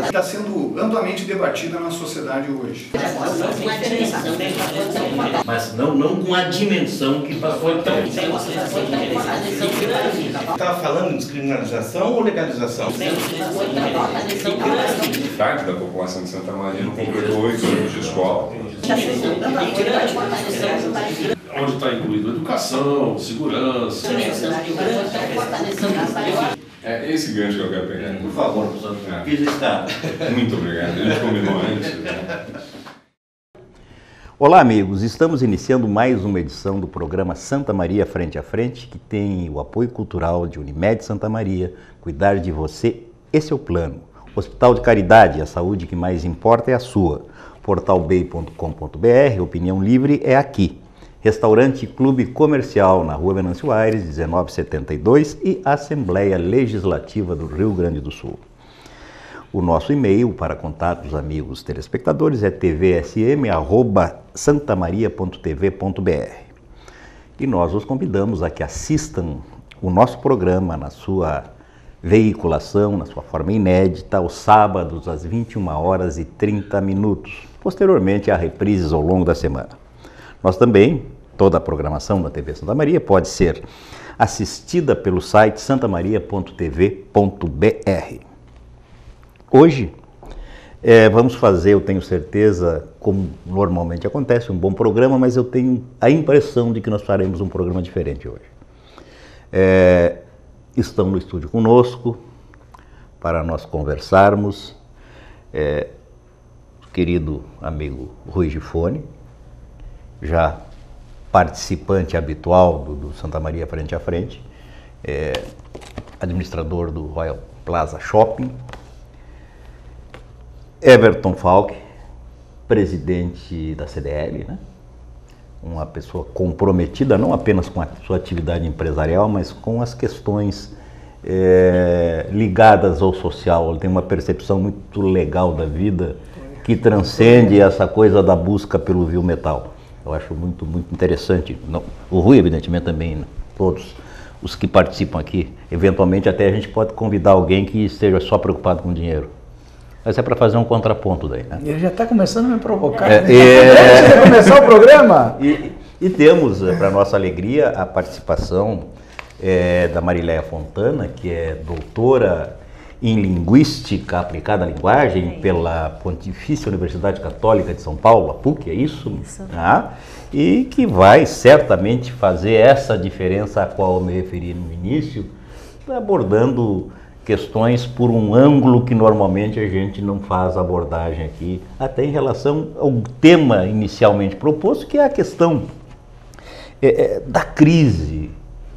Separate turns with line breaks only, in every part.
está sendo amplamente debatida na sociedade hoje.
Mas não com a dimensão que passou então.
Estava falando de descriminalização ou legalização?
Metade da população de Santa Maria não completou 8 anos de escola.
Onde está incluído educação, segurança.
É esse gancho que eu quero pegar.
Por favor, professor. Fiz está.
Muito obrigado. A gente combinou antes. Né?
Olá, amigos. Estamos iniciando mais uma edição do programa Santa Maria Frente a Frente, que tem o apoio cultural de Unimed Santa Maria. Cuidar de você, esse é o plano. Hospital de Caridade, a saúde que mais importa é a sua. Portalbay.com.br, opinião livre é aqui. Restaurante Clube Comercial, na Rua Venâncio Aires, 1972 e Assembleia Legislativa do Rio Grande do Sul. O nosso e-mail para contatos, amigos telespectadores, é tvsm@santamaria.tv.br. E nós os convidamos a que assistam o nosso programa na sua veiculação, na sua forma inédita, aos sábados às 21h30. Posteriormente, há reprises ao longo da semana. Nós também, toda a programação da TV Santa Maria pode ser assistida pelo site santamaria.tv.br. Hoje, vamos fazer, eu tenho certeza, como normalmente acontece, um bom programa, mas eu tenho a impressão de que nós faremos um programa diferente hoje. Estão no estúdio conosco para nós conversarmos o querido amigo Rui Gifone, já participante habitual do Santa Maria Frente a Frente, administrador do Royal Plaza Shopping, Everton Falck, presidente da CDL, né? Uma pessoa comprometida não apenas com a sua atividade empresarial, mas com as questões ligadas ao social. Ele tem uma percepção muito legal da vida que transcende essa coisa da busca pelo vil metal. Eu acho muito interessante. O Rui, evidentemente, também, né? Todos os que participam aqui. Eventualmente, até a gente pode convidar alguém que esteja só preocupado com dinheiro. Mas é para fazer um contraponto daí, né?
Ele já está começando a me provocar. Antes de começar o programa.
E temos, para nossa alegria, a participação da Marileia Fontana, que é doutora em Linguística Aplicada à Linguagem pela Pontifícia Universidade Católica de São Paulo, a PUC, é isso? Isso. E que vai certamente fazer essa diferença a qual eu me referi no início, abordando questões por um ângulo que normalmente a gente não faz abordagem aqui, até em relação ao tema inicialmente proposto, que é a questão da crise,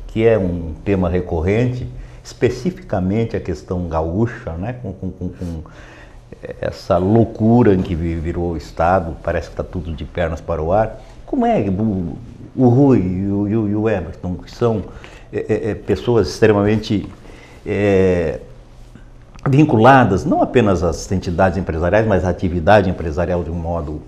que é um tema recorrente, especificamente a questão gaúcha, né? Com essa loucura em que virou o Estado, parece que está tudo de pernas para o ar. Como é o Rui e o Everton, que são pessoas extremamente vinculadas não apenas às entidades empresariais, mas à atividade empresarial de um modo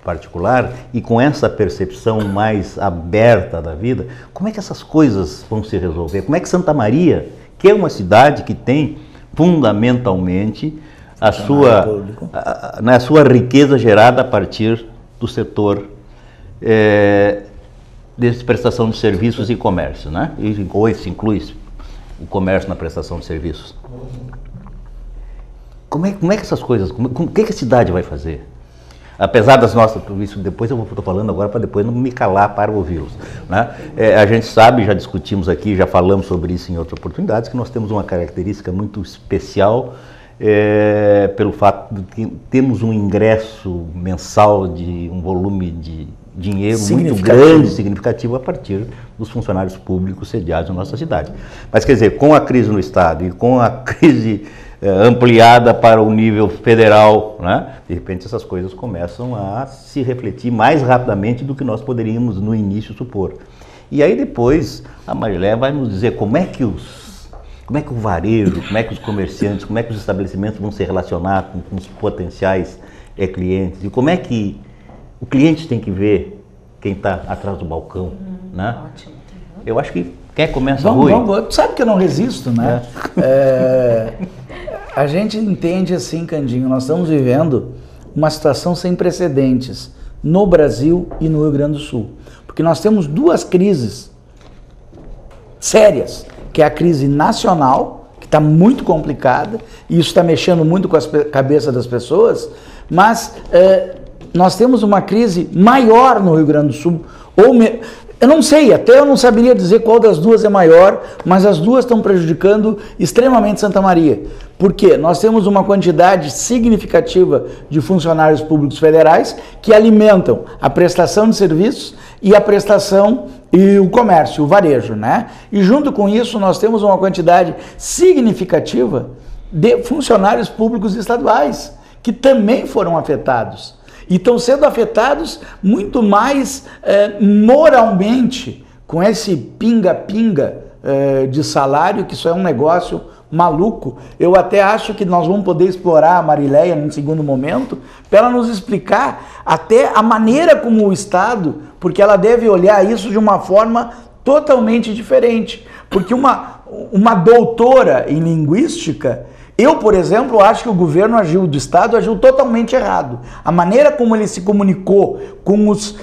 particular, e com essa percepção mais aberta da vida, como é que essas coisas vão se resolver? Como é que Santa Maria, que é uma cidade que tem fundamentalmente a sua riqueza gerada a partir do setor de prestação de serviços e comércio, né? Ou isso inclui o comércio na prestação de serviços. Como é que essas coisas, o que a cidade vai fazer? Apesar das nossas, isso depois eu estou falando agora para depois não me calar para ouvi-los, né? A gente sabe, já discutimos aqui, já falamos sobre isso em outras oportunidades, que nós temos uma característica muito especial pelo fato de que temos um ingresso mensal de um volume de dinheiro muito grande, significativo, a partir dos funcionários públicos sediados na nossa cidade. Mas, quer dizer, com a crise no Estado e com a crise ampliada para o nível federal, né? De repente essas coisas começam a se refletir mais rapidamente do que nós poderíamos no início supor. E aí depois a Marileia vai nos dizer como é que o varejo, como é que os comerciantes, como é que os estabelecimentos vão se relacionar com os potenciais clientes, e como é que o cliente tem que ver quem está atrás do balcão, né?
Ótimo.
Eu acho que quem começa, Rui?
Vamos, sabe que eu não resisto, né? A gente entende assim, Candinho, nós estamos vivendo uma situação sem precedentes no Brasil e no Rio Grande do Sul. Porque nós temos duas crises sérias, que é a crise nacional, que está muito complicada, e isso está mexendo muito com a cabeça das pessoas, mas nós temos uma crise maior no Rio Grande do Sul, eu não sei, até eu não saberia dizer qual das duas é maior, mas as duas estão prejudicando extremamente Santa Maria. Por quê? Nós temos uma quantidade significativa de funcionários públicos federais que alimentam a prestação de serviços e a prestação e o comércio, o varejo, né? E junto com isso nós temos uma quantidade significativa de funcionários públicos estaduais que também foram afetados. E estão sendo afetados muito mais moralmente com esse pinga-pinga de salário, que isso é um negócio maluco. Eu até acho que nós vamos poder explorar a Marileia num segundo momento para ela nos explicar até a maneira como o Estado, porque ela deve olhar isso de uma forma totalmente diferente. Porque uma doutora em linguística, eu, por exemplo, acho que o governo do Estado agiu totalmente errado. A maneira como ele se comunicou com os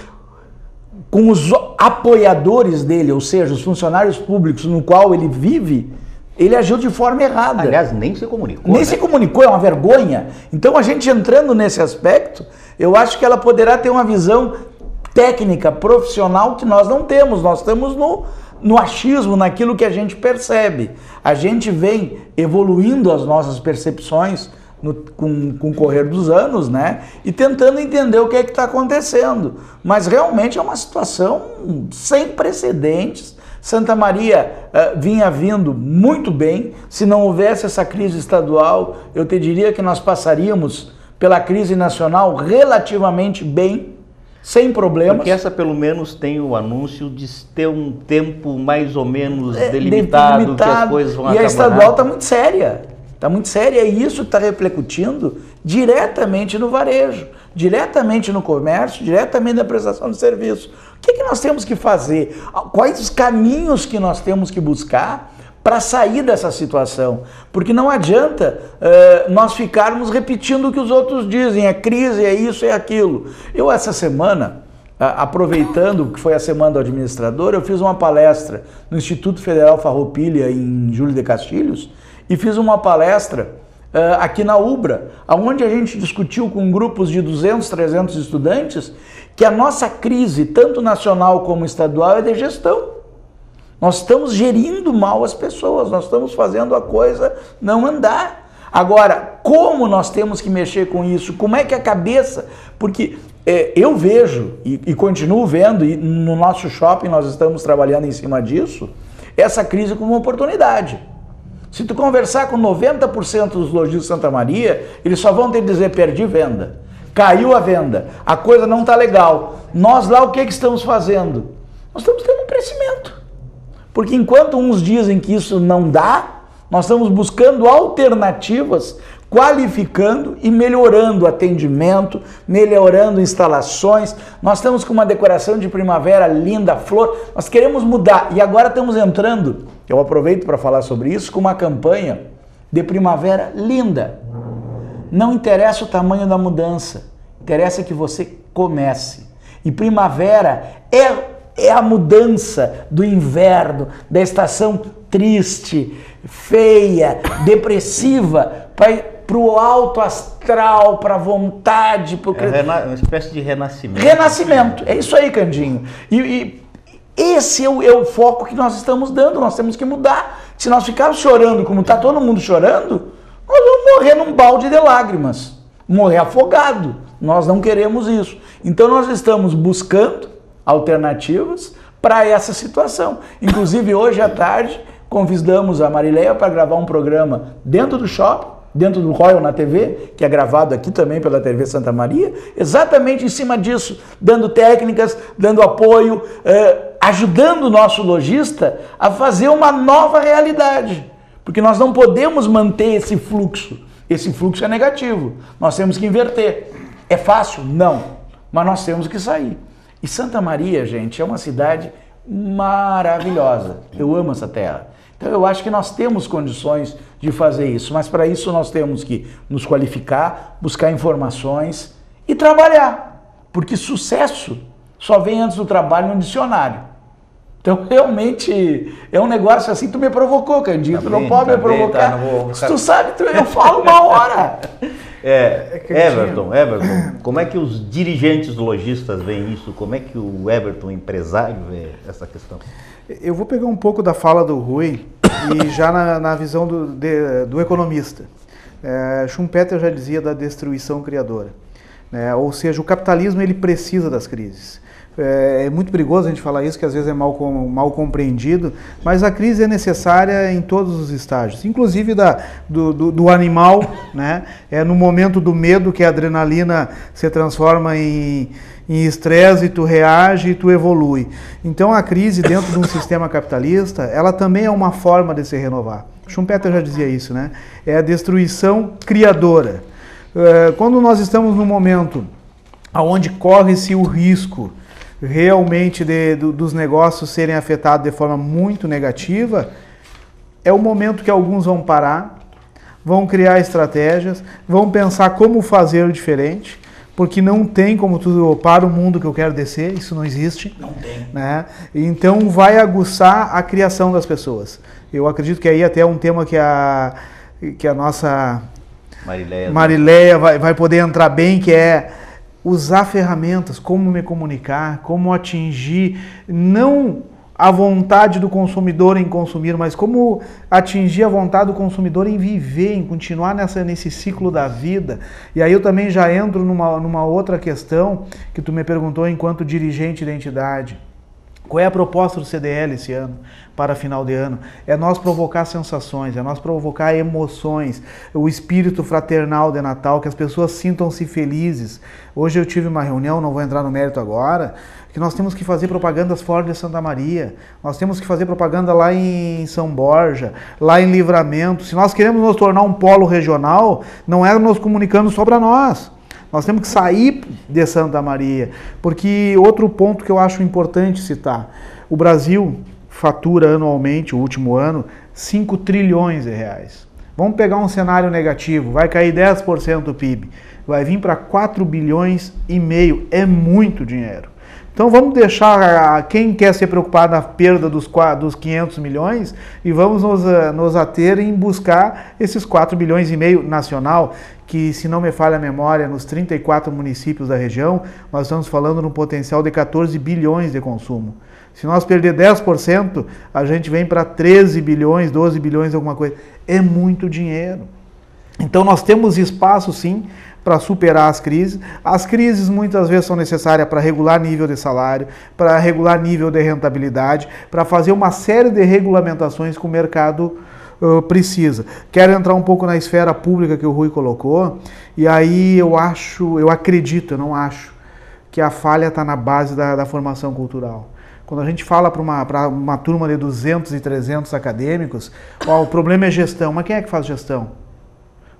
apoiadores dele, ou seja, os funcionários públicos no qual ele vive, ele agiu de forma errada.
Aliás, nem se comunicou.
Nem se comunicou, é uma vergonha. Então, a gente entrando nesse aspecto, eu acho que ela poderá ter uma visão técnica, profissional, que nós não temos. Nós estamos no achismo, naquilo que a gente percebe. A gente vem evoluindo as nossas percepções com o correr dos anos, né? E tentando entender o que é que está acontecendo. Mas realmente é uma situação sem precedentes. Santa Maria vinha vindo muito bem. Se não houvesse essa crise estadual, eu te diria que nós passaríamos pela crise nacional relativamente bem, sem problemas.
Porque essa pelo menos tem o anúncio de ter um tempo mais ou menos delimitado, que as coisas vão acabar.
E a estadual está muito séria. Está muito séria e isso está repercutindo diretamente no varejo, diretamente no comércio, diretamente na prestação de serviço. O que nós temos que fazer? Quais os caminhos que nós temos que buscar para sair dessa situação? Porque não adianta nós ficarmos repetindo o que os outros dizem, é crise, é isso, é aquilo. Eu essa semana, aproveitando que foi a semana do administrador, eu fiz uma palestra no Instituto Federal Farroupilha em Júlio de Castilhos e fiz uma palestra aqui na UBRA, onde a gente discutiu com grupos de 200, 300 estudantes que a nossa crise, tanto nacional como estadual, é de gestão. Nós estamos gerindo mal as pessoas, nós estamos fazendo a coisa não andar. Agora, como nós temos que mexer com isso? Como é que a cabeça... Porque eu vejo e continuo vendo, e no nosso shopping nós estamos trabalhando em cima disso, essa crise como uma oportunidade. Se tu conversar com 90% dos lojistas de Santa Maria, eles só vão ter que dizer, perdi venda, caiu a venda, a coisa não está legal. Nós lá o que estamos fazendo? Nós estamos tendo um crescimento. Porque enquanto uns dizem que isso não dá, nós estamos buscando alternativas, qualificando e melhorando o atendimento, melhorando instalações. Nós estamos com uma decoração de primavera linda, flor, nós queremos mudar. E agora estamos entrando, eu aproveito para falar sobre isso, com uma campanha de primavera linda. Não interessa o tamanho da mudança, interessa que você comece. E primavera é a mudança do inverno, da estação triste, feia, depressiva, para o alto astral, para a vontade.
Uma espécie de renascimento.
Renascimento, é isso aí, Candinho. E esse é o foco que nós estamos dando, nós temos que mudar. Se nós ficarmos chorando como está todo mundo chorando, nós vamos morrer num balde de lágrimas, morrer afogado. Nós não queremos isso. Então nós estamos buscando alternativas para essa situação. Inclusive hoje à tarde convidamos a Marileia para gravar um programa dentro do shopping, dentro do Royal na TV, que é gravado aqui também pela TV Santa Maria, exatamente em cima disso, dando técnicas, dando apoio, ajudando o nosso lojista a fazer uma nova realidade. Porque nós não podemos manter esse fluxo. Esse fluxo é negativo. Nós temos que inverter. É fácil? Não. Mas nós temos que sair. E Santa Maria, gente, é uma cidade maravilhosa. Eu amo essa terra. Então eu acho que nós temos condições de fazer isso, mas para isso nós temos que nos qualificar, buscar informações e trabalhar, porque sucesso só vem antes do trabalho no dicionário. Então, realmente, é um negócio assim, tu me provocou, Candinho, tu não pode me provocar. Se tu sabe, eu falo uma hora.
Everton, como é que os dirigentes lojistas veem isso? Como é que o Everton, empresário, vê essa questão?
Eu vou pegar um pouco da fala do Rui e já na visão do economista. Schumpeter já dizia da destruição criadora. Ou seja, o capitalismo ele precisa das crises. É muito perigoso a gente falar isso, que às vezes é mal compreendido, mas a crise é necessária em todos os estágios, inclusive do animal, né? É no momento do medo que a adrenalina se transforma em estresse, e tu reage e tu evolui. Então a crise dentro de um sistema capitalista, ela também é uma forma de se renovar. Schumpeter já dizia isso, né? É a destruição criadora. Quando nós estamos num momento onde corre-se o risco realmente dos negócios serem afetados de forma muito negativa, é o momento que alguns vão parar, vão criar estratégias, vão pensar como fazer diferente, porque não tem como tu para o mundo que eu quero descer, isso não existe. Não tem. Né? Então vai aguçar a criação das pessoas. Eu acredito que aí até é um tema que a nossa Marileia vai poder entrar bem, que é usar ferramentas, como me comunicar, como atingir, não a vontade do consumidor em consumir, mas como atingir a vontade do consumidor em viver, em continuar nesse ciclo da vida. E aí eu também já entro numa outra questão que tu me perguntou enquanto dirigente da entidade. Qual é a proposta do CDL esse ano, para final de ano? É nós provocar sensações, é nós provocar emoções, o espírito fraternal de Natal, que as pessoas sintam-se felizes. Hoje eu tive uma reunião, não vou entrar no mérito agora, que nós temos que fazer propagandas fora de Santa Maria, nós temos que fazer propaganda lá em São Borja, lá em Livramento. Se nós queremos nos tornar um polo regional, não é nos comunicando só para nós. Nós temos que sair de Santa Maria, porque outro ponto que eu acho importante citar, o Brasil fatura anualmente, o último ano, 5 trilhões de reais. Vamos pegar um cenário negativo, vai cair 10% do PIB, vai vir para 4 bilhões e meio, é muito dinheiro. Então vamos deixar quem quer se preocupar na perda dos 500 milhões e vamos nos ater em buscar esses 4 bilhões e meio nacional, que, se não me falha a memória, nos 34 municípios da região, nós estamos falando num potencial de 14 bilhões de consumo. Se nós perder 10%, a gente vem para 13 bilhões, 12 bilhões, alguma coisa. É muito dinheiro. Então nós temos espaço, sim, para superar as crises. As crises muitas vezes são necessárias para regular nível de salário, para regular nível de rentabilidade, para fazer uma série de regulamentações que o mercado precisa. Quero entrar um pouco na esfera pública que o Rui colocou, e aí eu acredito, eu não acho, que a falha está na base da formação cultural. Quando a gente fala para uma turma de 200 e 300 acadêmicos, o problema é gestão, mas quem é que faz gestão?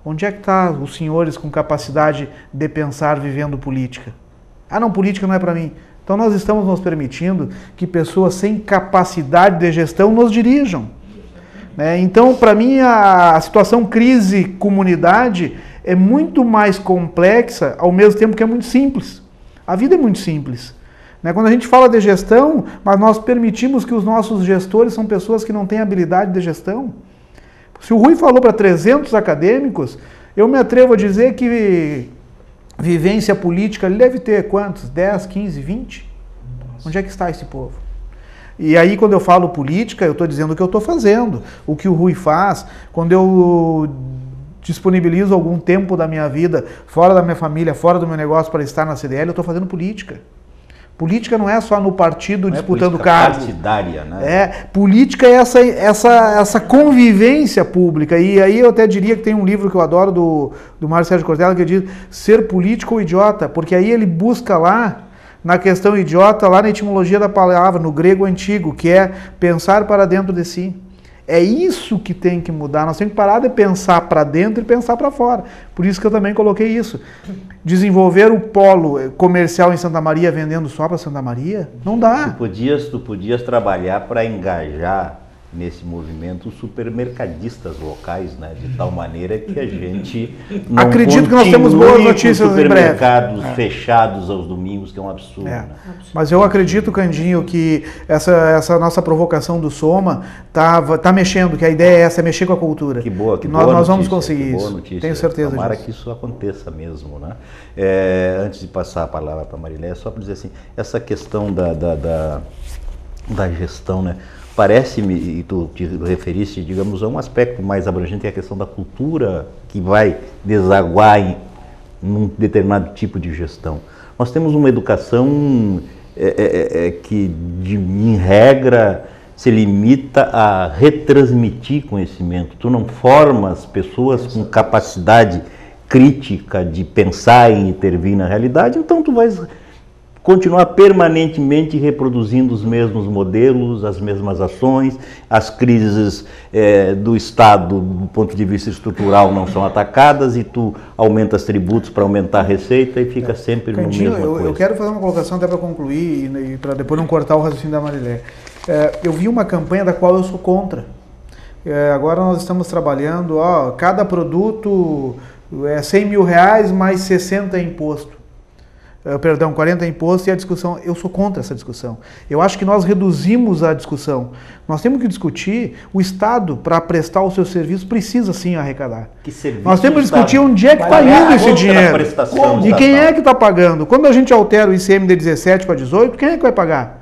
Onde é que estão os senhores com capacidade de pensar vivendo política? Ah, não, política não é para mim. Então nós estamos nos permitindo que pessoas sem capacidade de gestão nos dirijam. Então, para mim, a situação crise-comunidade é muito mais complexa, ao mesmo tempo que é muito simples. A vida é muito simples. Quando a gente fala de gestão, mas nós permitimos que os nossos gestores são pessoas que não têm habilidade de gestão. Se o Rui falou para 300 acadêmicos, eu me atrevo a dizer que vivência política ele deve ter quantos? 10, 15, 20? Onde é que está esse povo? E aí, quando eu falo política, eu estou dizendo o que eu estou fazendo, o que o Rui faz. Quando eu disponibilizo algum tempo da minha vida, fora da minha família, fora do meu negócio para estar na CDL, eu estou fazendo política. Política não é só no partido não disputando cargo.
Partidária, né?
Política é essa convivência pública. E aí eu até diria que tem um livro que eu adoro do Mário Sérgio Cortella que diz Ser Político ou Idiota, porque aí ele busca lá, na questão idiota, lá na etimologia da palavra, no grego antigo, que é pensar para dentro de si. É isso que tem que mudar. Nós temos que parar de pensar para dentro e pensar para fora. Por isso que eu também coloquei isso. Desenvolver o polo comercial em Santa Maria vendendo só para Santa Maria, não dá.
Tu podias trabalhar para engajar nesse movimento os supermercadistas locais, né? De tal maneira que a gente não
acredito que nós temos boas notícias em breve.
Supermercados fechados aos domingos, que é um absurdo. Né?
Mas eu acredito, Candinho, que essa nossa provocação do Soma tá mexendo, que a ideia é essa, é mexer com a cultura.
Que boa, que
nós
boa
nós vamos
notícia,
conseguir
boa
isso.
Notícia.
Tenho certeza
Tomara
disso.
que isso aconteça mesmo, né? Antes de passar a palavra para a Mariléia, só para dizer assim, essa questão da gestão, né? Parece-me, e tu te referiste, digamos, a um aspecto mais abrangente, que é a questão da cultura que vai desaguar em um determinado tipo de gestão. Nós temos uma educação que, em regra, se limita a retransmitir conhecimento. Tu não formas pessoas com capacidade crítica de pensar e intervir na realidade, então tu vais continuar permanentemente reproduzindo os mesmos modelos, as mesmas ações, as crises do Estado, do ponto de vista estrutural, não são atacadas e tu aumentas tributos para aumentar a receita e fica sempre no mesmo coisa.
Eu quero fazer uma colocação até para concluir e para depois não cortar o raciocínio da Mariléia. Eu vi uma campanha da qual eu sou contra. Agora nós estamos trabalhando, cada produto é 100 mil reais mais 60 imposto. 40 impostos e a discussão, eu sou contra essa discussão. Eu acho que nós reduzimos a discussão. Nós temos que discutir, o Estado, para prestar o seu serviço, precisa sim arrecadar. Nós temos que discutir onde é que está indo esse dinheiro. E quem é que está pagando? Quando a gente altera o ICM de 17 para 18, quem é que vai pagar?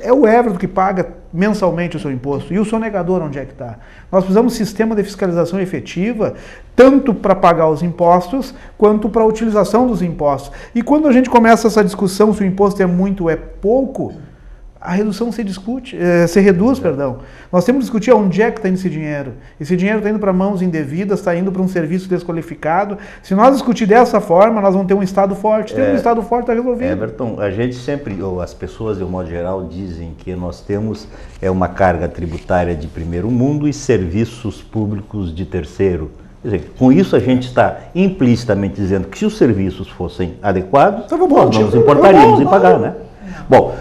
É o Everton que paga mensalmente o seu imposto. E o sonegador onde é que está? Nós precisamos de um sistema de fiscalização efetiva, tanto para pagar os impostos, quanto para a utilização dos impostos. E quando a gente começa essa discussão se o imposto é muito ou é pouco, a redução se reduz. Nós temos que discutir onde é que está indo esse dinheiro. Esse dinheiro está indo para mãos indevidas, está indo para um serviço desqualificado. Se nós discutir dessa forma, nós vamos ter um Estado forte. Tendo um Estado forte, está resolvido.
Everton, a gente sempre, ou as pessoas de um modo geral, dizem que nós temos uma carga tributária de primeiro mundo e serviços públicos de terceiro. Quer dizer, com isso a gente está implicitamente dizendo que se os serviços fossem adequados, nós não nos importaríamos em pagar, né? Bom,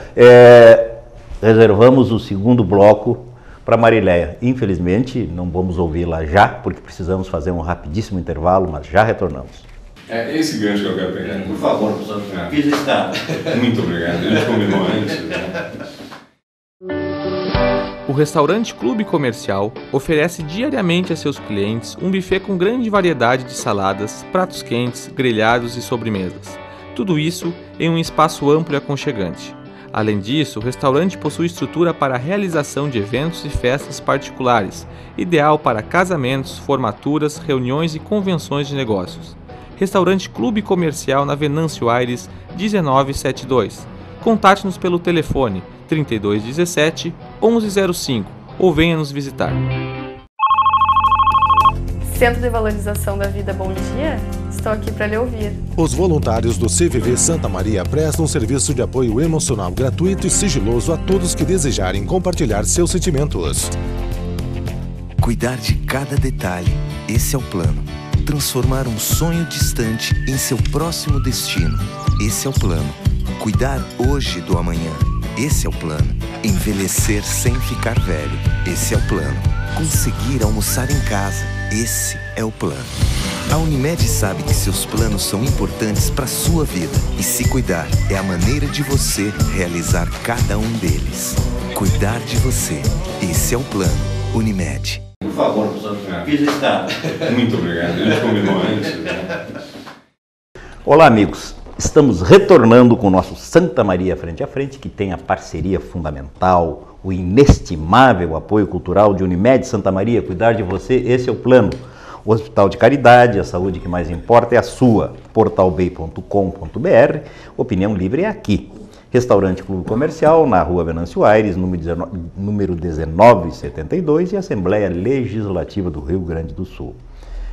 reservamos o segundo bloco para Mariléia. Infelizmente, não vamos ouvi-la já, porque precisamos fazer um rapidíssimo intervalo, mas já retornamos.
É esse gancho que eu quero pegar.
Por favor, professor, fiz está.
Muito obrigado. A gente combinou antes. Né?
O restaurante Clube Comercial oferece diariamente a seus clientes um buffet com grande variedade de saladas, pratos quentes, grelhados e sobremesas. Tudo isso em um espaço amplo e aconchegante. Além disso, o restaurante possui estrutura para a realização de eventos e festas particulares, ideal para casamentos, formaturas, reuniões e convenções de negócios. Restaurante Clube Comercial na Venâncio Aires, 1972. Contate-nos pelo telefone 3217 1105 ou venha nos visitar.
Centro de Valorização da Vida, bom dia. Estou aqui para lhe ouvir.
Os voluntários do CVV Santa Maria prestam um serviço de apoio emocional gratuito e sigiloso a todos que desejarem compartilhar seus sentimentos.
Cuidar de cada detalhe, esse é o plano. Transformar um sonho distante em seu próximo destino, esse é o plano. Cuidar hoje do amanhã, esse é o plano. Envelhecer sem ficar velho, esse é o plano. Conseguir almoçar em casa, esse é o plano. A Unimed sabe que seus planos são importantes para a sua vida e se cuidar é a maneira de você realizar cada um deles. Cuidar de você, esse é o plano. Unimed.
Por favor, professor, fiz está.
Muito obrigado. A gente combinou antes. Né?
Olá, amigos. Estamos retornando com o nosso Santa Maria Frente a Frente, que tem a parceria fundamental, o inestimável apoio cultural de Unimed Santa Maria. Cuidar de você, esse é o plano. O Hospital de Caridade, a saúde que mais importa é a sua. portalbay.com.br, opinião livre é aqui. Restaurante Clube Comercial, na Rua Venâncio Aires, número 1972, e Assembleia Legislativa do Rio Grande do Sul.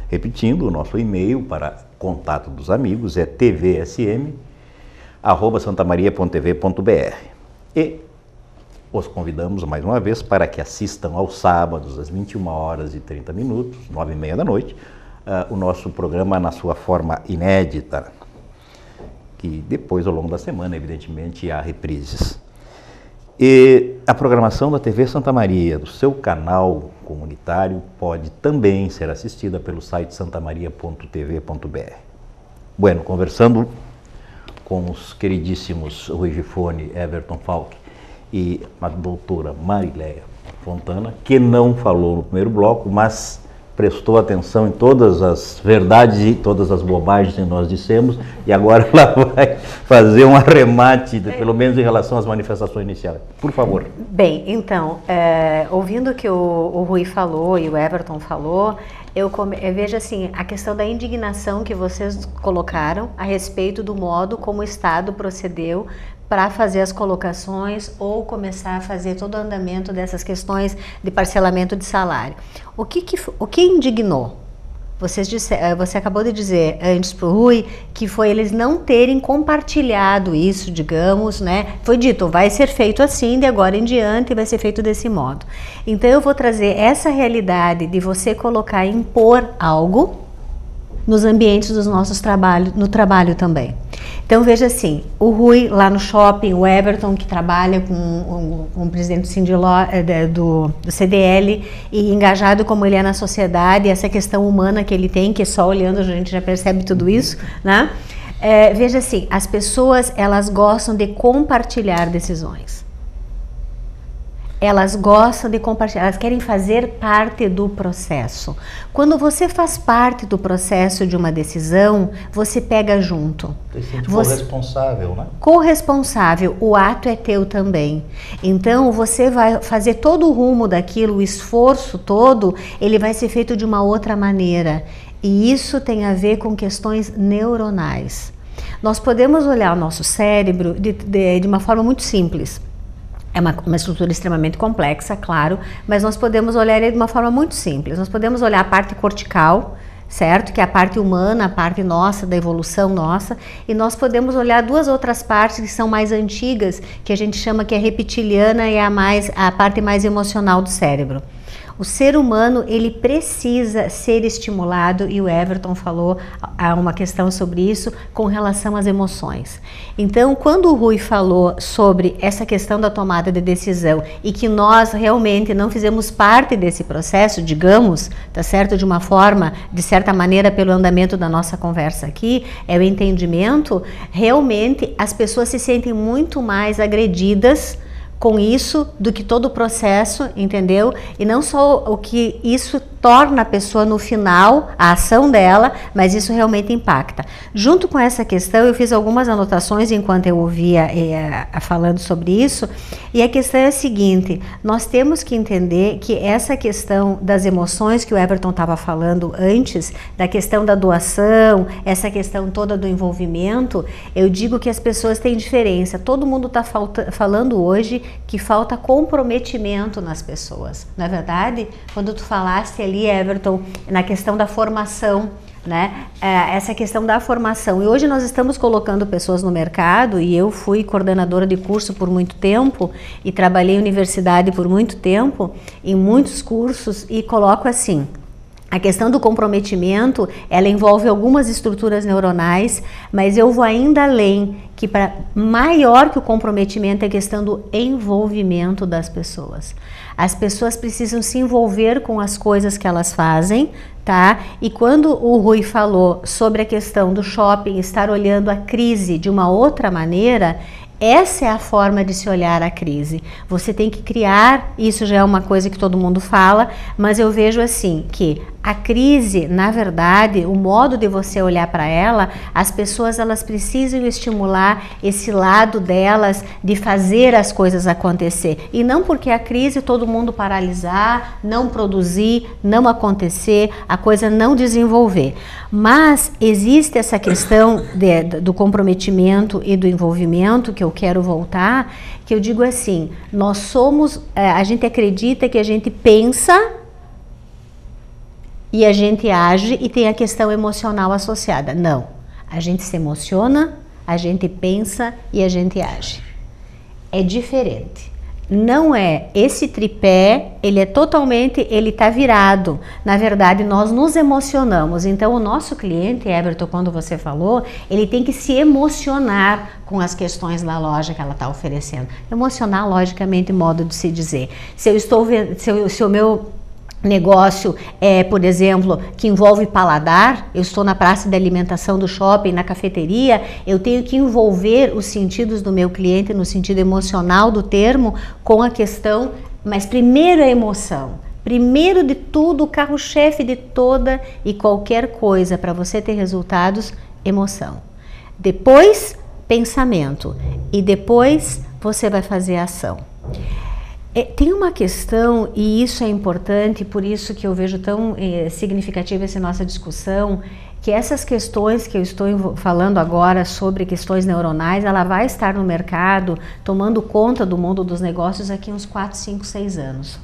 Repetindo, o nosso e-mail para contato dos amigos é tvsm@santamaria.tv.br. E os convidamos mais uma vez para que assistam aos sábados, às 21h30, 9h30 da noite, o nosso programa na sua forma inédita, que depois, ao longo da semana, evidentemente, há reprises. E a programação da TV Santa Maria, do seu canal comunitário, pode também ser assistida pelo site santamaria.tv.br. Bueno, conversando com os queridíssimos Rui Gifone, Everton Falck e a doutora Marileia Fontana, que não falou no primeiro bloco, mas prestou atenção em todas as verdades e todas as bobagens que nós dissemos, e agora ela vai fazer um arremate, pelo menos em relação às manifestações iniciais. Por favor.
Bem, então, ouvindo o que o Rui falou e o Everton falou, eu vejo assim, a questão da indignação que vocês colocaram a respeito do modo como o Estado procedeu para fazer as colocações ou começar a fazer todo o andamento dessas questões de parcelamento de salário. O que indignou? Você acabou de dizer antes para o Rui que foi eles não terem compartilhado isso, digamos, né? Foi dito, vai ser feito assim, de agora em diante vai ser feito desse modo. Então eu vou trazer essa realidade de você colocar, impor algo nos ambientes dos nossos trabalhos, no trabalho também. Então veja assim, o Rui lá no shopping, o Everton que trabalha com o presidente do CDL e engajado como ele é na sociedade, essa questão humana que ele tem, que só olhando a gente já percebe tudo isso, né? Veja assim, as pessoas elas gostam de compartilhar decisões. Elas gostam de compartilhar, elas querem fazer parte do processo. Quando você faz parte do processo de uma decisão, você pega junto.
Você se sente corresponsável, né?
Corresponsável, o ato é teu também. Então você vai fazer todo o rumo daquilo, o esforço todo, ele vai ser feito de uma outra maneira. E isso tem a ver com questões neuronais. Nós podemos olhar o nosso cérebro de uma forma muito simples. É uma estrutura extremamente complexa, claro, mas nós podemos olhar ele de uma forma muito simples. Nós podemos olhar a parte cortical, certo? Que é a parte humana, a parte nossa, da evolução nossa, e nós podemos olhar duas outras partes que são mais antigas, que a gente chama que é reptiliana e a parte mais emocional do cérebro. O ser humano, ele precisa ser estimulado, e o Everton falou uma questão sobre isso com relação às emoções. Então, quando o Rui falou sobre essa questão da tomada de decisão e que nós realmente não fizemos parte desse processo, digamos, tá certo, de uma forma, de certa maneira, pelo andamento da nossa conversa aqui, é o entendimento, realmente as pessoas se sentem muito mais agredidas com isso do que todo o processo, entendeu? E não só o que isso torna a pessoa no final, a ação dela, mas isso realmente impacta. Junto com essa questão, eu fiz algumas anotações enquanto eu ouvia falando sobre isso, e a questão é a seguinte, nós temos que entender que essa questão das emoções que o Everton estava falando antes, da questão da doação, essa questão toda do envolvimento, eu digo que as pessoas têm diferença. Todo mundo está falando hoje que falta comprometimento nas pessoas, não é verdade? Quando tu falaste ali, Everton, na questão da formação, né? Essa questão da formação. E hoje nós estamos colocando pessoas no mercado, e eu fui coordenadora de curso por muito tempo e trabalhei em universidade por muito tempo, em muitos cursos, e coloco assim, a questão do comprometimento, ela envolve algumas estruturas neuronais, mas eu vou ainda além, que maior que o comprometimento é a questão do envolvimento das pessoas. As pessoas precisam se envolver com as coisas que elas fazem, tá? E quando o Rui falou sobre a questão do shopping estar olhando a crise de uma outra maneira, essa é a forma de se olhar a crise. Você tem que criar, isso já é uma coisa que todo mundo fala, mas eu vejo assim, que a crise, na verdade, o modo de você olhar para ela, as pessoas elas precisam estimular esse lado delas de fazer as coisas acontecer. E não porque a crise todo mundo paralisar, não produzir, não acontecer, a coisa não desenvolver. Mas existe essa questão do comprometimento e do envolvimento, que eu quero voltar, que eu digo assim, nós somos, a gente acredita que a gente pensa e a gente age e tem a questão emocional associada. Não, a gente se emociona, a gente pensa e a gente age. É diferente. não é esse tripé, ele é totalmente, ele está virado. Na verdade, nós nos emocionamos. Então, o nosso cliente, Everton, quando você falou, ele tem que se emocionar com as questões da loja que ela está oferecendo. Emocionar, logicamente, modo de se dizer. Se o meu negócio, por exemplo, que envolve paladar, eu estou na praça de alimentação do shopping, na cafeteria, eu tenho que envolver os sentidos do meu cliente no sentido emocional do termo com a questão, mas primeiro a emoção. Primeiro de tudo, o carro-chefe de toda e qualquer coisa para você ter resultados, emoção. Depois, pensamento. E depois, você vai fazer a ação. Tem uma questão, e isso é importante, por isso que eu vejo tão significativa essa nossa discussão, que essas questões que eu estou falando agora sobre questões neuronais, ela vai estar no mercado tomando conta do mundo dos negócios aqui uns 4, 5, 6 anos.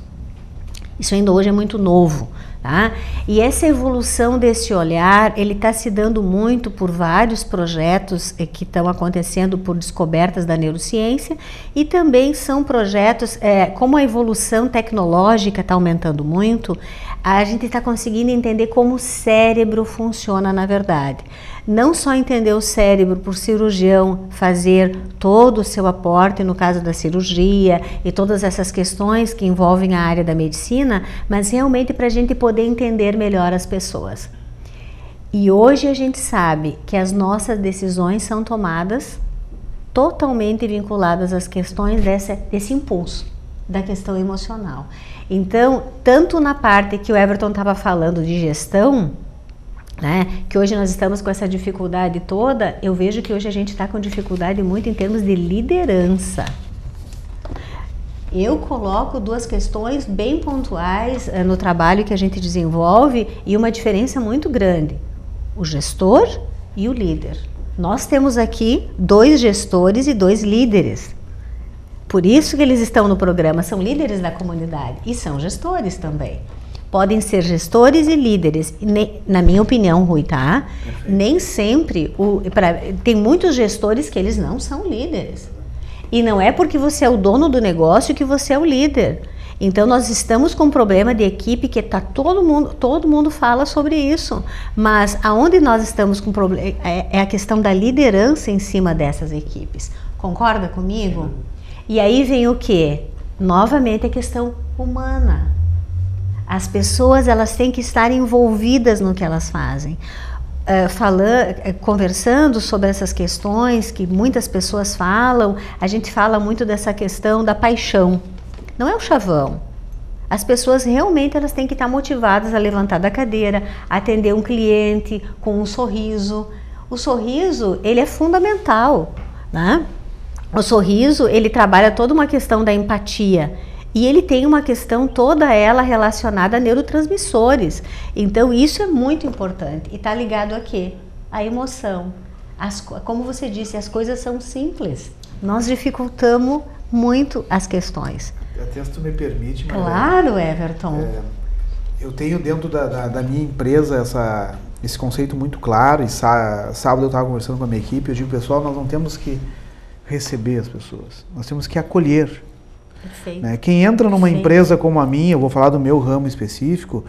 Isso ainda hoje é muito novo, tá? E essa evolução desse olhar, ele está se dando muito por vários projetos que estão acontecendo por descobertas da neurociência e também são projetos, como a evolução tecnológica está aumentando muito, a gente está conseguindo entender como o cérebro funciona na verdade. Não só entender o cérebro por cirurgião fazer todo o seu aporte no caso da cirurgia e todas essas questões que envolvem a área da medicina, mas realmente para a gente poder entender melhor as pessoas. E hoje a gente sabe que as nossas decisões são tomadas totalmente vinculadas às questões desse impulso, da questão emocional. Então, tanto na parte que o Everton estava falando de gestão, né, que hoje nós estamos com essa dificuldade toda, eu vejo que hoje a gente está com dificuldade muito em termos de liderança. Eu coloco duas questões bem pontuais no trabalho que a gente desenvolve e uma diferença muito grande, o gestor e o líder. Nós temos aqui 2 gestores e 2 líderes. Por isso que eles estão no programa, são líderes da comunidade e são gestores também. Podem ser gestores e líderes, na minha opinião, Rui, tá? Nem sempre, tem muitos gestores que eles não são líderes. E não é porque você é o dono do negócio que você é o líder. Então nós estamos com um problema de equipe que tá todo mundo fala sobre isso. Mas aonde nós estamos com problema é a questão da liderança em cima dessas equipes. Concorda comigo? E aí vem o quê? Novamente a questão humana. As pessoas, elas têm que estar envolvidas no que elas fazem. Conversando sobre essas questões que muitas pessoas falam, a gente fala muito dessa questão da paixão. Não é o chavão. As pessoas realmente elas têm que estar motivadas a levantar da cadeira, a atender um cliente com um sorriso. O sorriso, ele é fundamental, né? O sorriso, ele trabalha toda uma questão da empatia. E ele tem uma questão toda ela relacionada a neurotransmissores. Então isso é muito importante. E está ligado a quê? A emoção. Como você disse, as coisas são simples. Nós dificultamos muito as questões.
Até se tu me permite, Maria.
Claro, Everton.
Eu tenho dentro da minha empresa esse conceito muito claro. E sábado eu estava conversando com a minha equipe. Eu digo, pessoal, nós não temos que receber as pessoas. Nós temos que acolher. Né? Quem entra numa empresa como a minha, eu vou falar do meu ramo específico,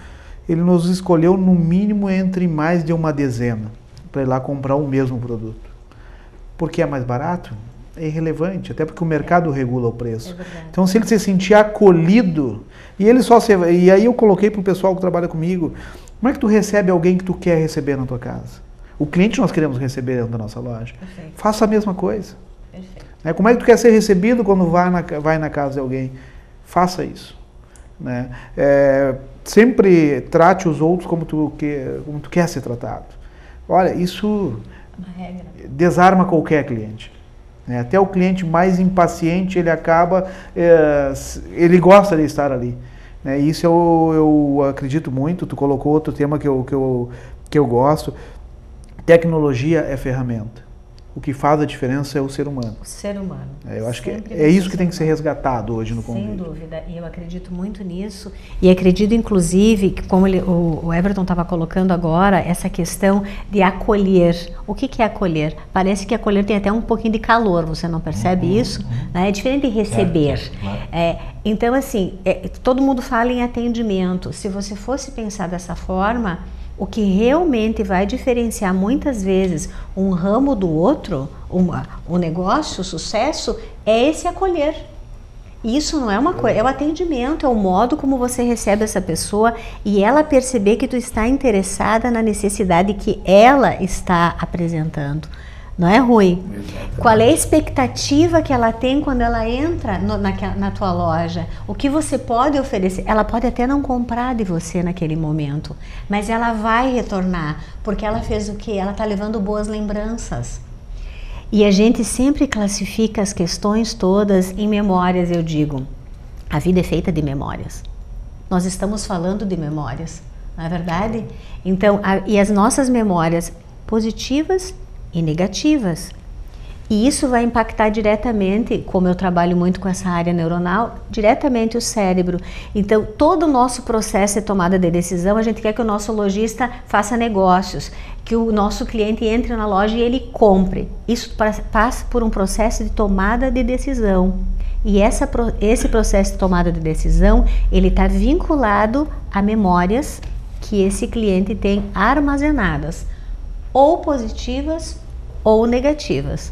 ele nos escolheu no mínimo entre mais de uma dezena para ir lá comprar o mesmo produto. Porque é mais barato? É irrelevante, até porque o mercado regula o preço. Então se ele se sentir acolhido, e aí eu coloquei para o pessoal que trabalha comigo, como é que tu recebe alguém que tu quer receber na tua casa? O cliente nós queremos receber dentro da nossa loja. Faça a mesma coisa. Como é que tu quer ser recebido quando vai na casa de alguém? Faça isso. Né? Sempre trate os outros como tu quer ser tratado. Olha, isso desarma qualquer cliente. Né? Até o cliente mais impaciente, ele gosta de estar ali. Né? Isso eu acredito muito. Tu colocou outro tema que eu gosto. Tecnologia é ferramenta. o que faz a diferença é o ser humano.
O ser humano.
Eu acho que é isso que tem que ser resgatado hoje no convívio.
Sem dúvida, e eu acredito muito nisso, e acredito inclusive que, como o Everton estava colocando agora, essa questão de acolher. O que é acolher? Parece que acolher tem até um pouquinho de calor, você não percebe isso? É diferente de receber. Então, assim, todo mundo fala em atendimento. Se você fosse pensar dessa forma, o que realmente vai diferenciar muitas vezes um ramo do outro, um negócio, o sucesso, é esse acolher. Isso não é uma coisa, é o atendimento, é o modo como você recebe essa pessoa e ela perceber que tu está interessada na necessidade que ela está apresentando. Não é, Rui?
Exatamente.
Qual é a expectativa que ela tem quando ela entra na tua loja? O que você pode oferecer? Ela pode até não comprar de você naquele momento, mas ela vai retornar, porque ela fez o quê? Ela está levando boas lembranças. E a gente sempre classifica as questões todas em memórias, eu digo. A vida é feita de memórias. Nós estamos falando de memórias, não é verdade? Então, e as nossas memórias positivas e negativas. E isso vai impactar diretamente, como eu trabalho muito com essa área neuronal, diretamente o cérebro. Então, todo o nosso processo de tomada de decisão, a gente quer que o nosso lojista faça negócios, que o nosso cliente entre na loja e ele compre. Isso passa por um processo de tomada de decisão. E esse processo de tomada de decisão, ele está vinculado a memórias que esse cliente tem armazenadas, ou positivas ou negativas,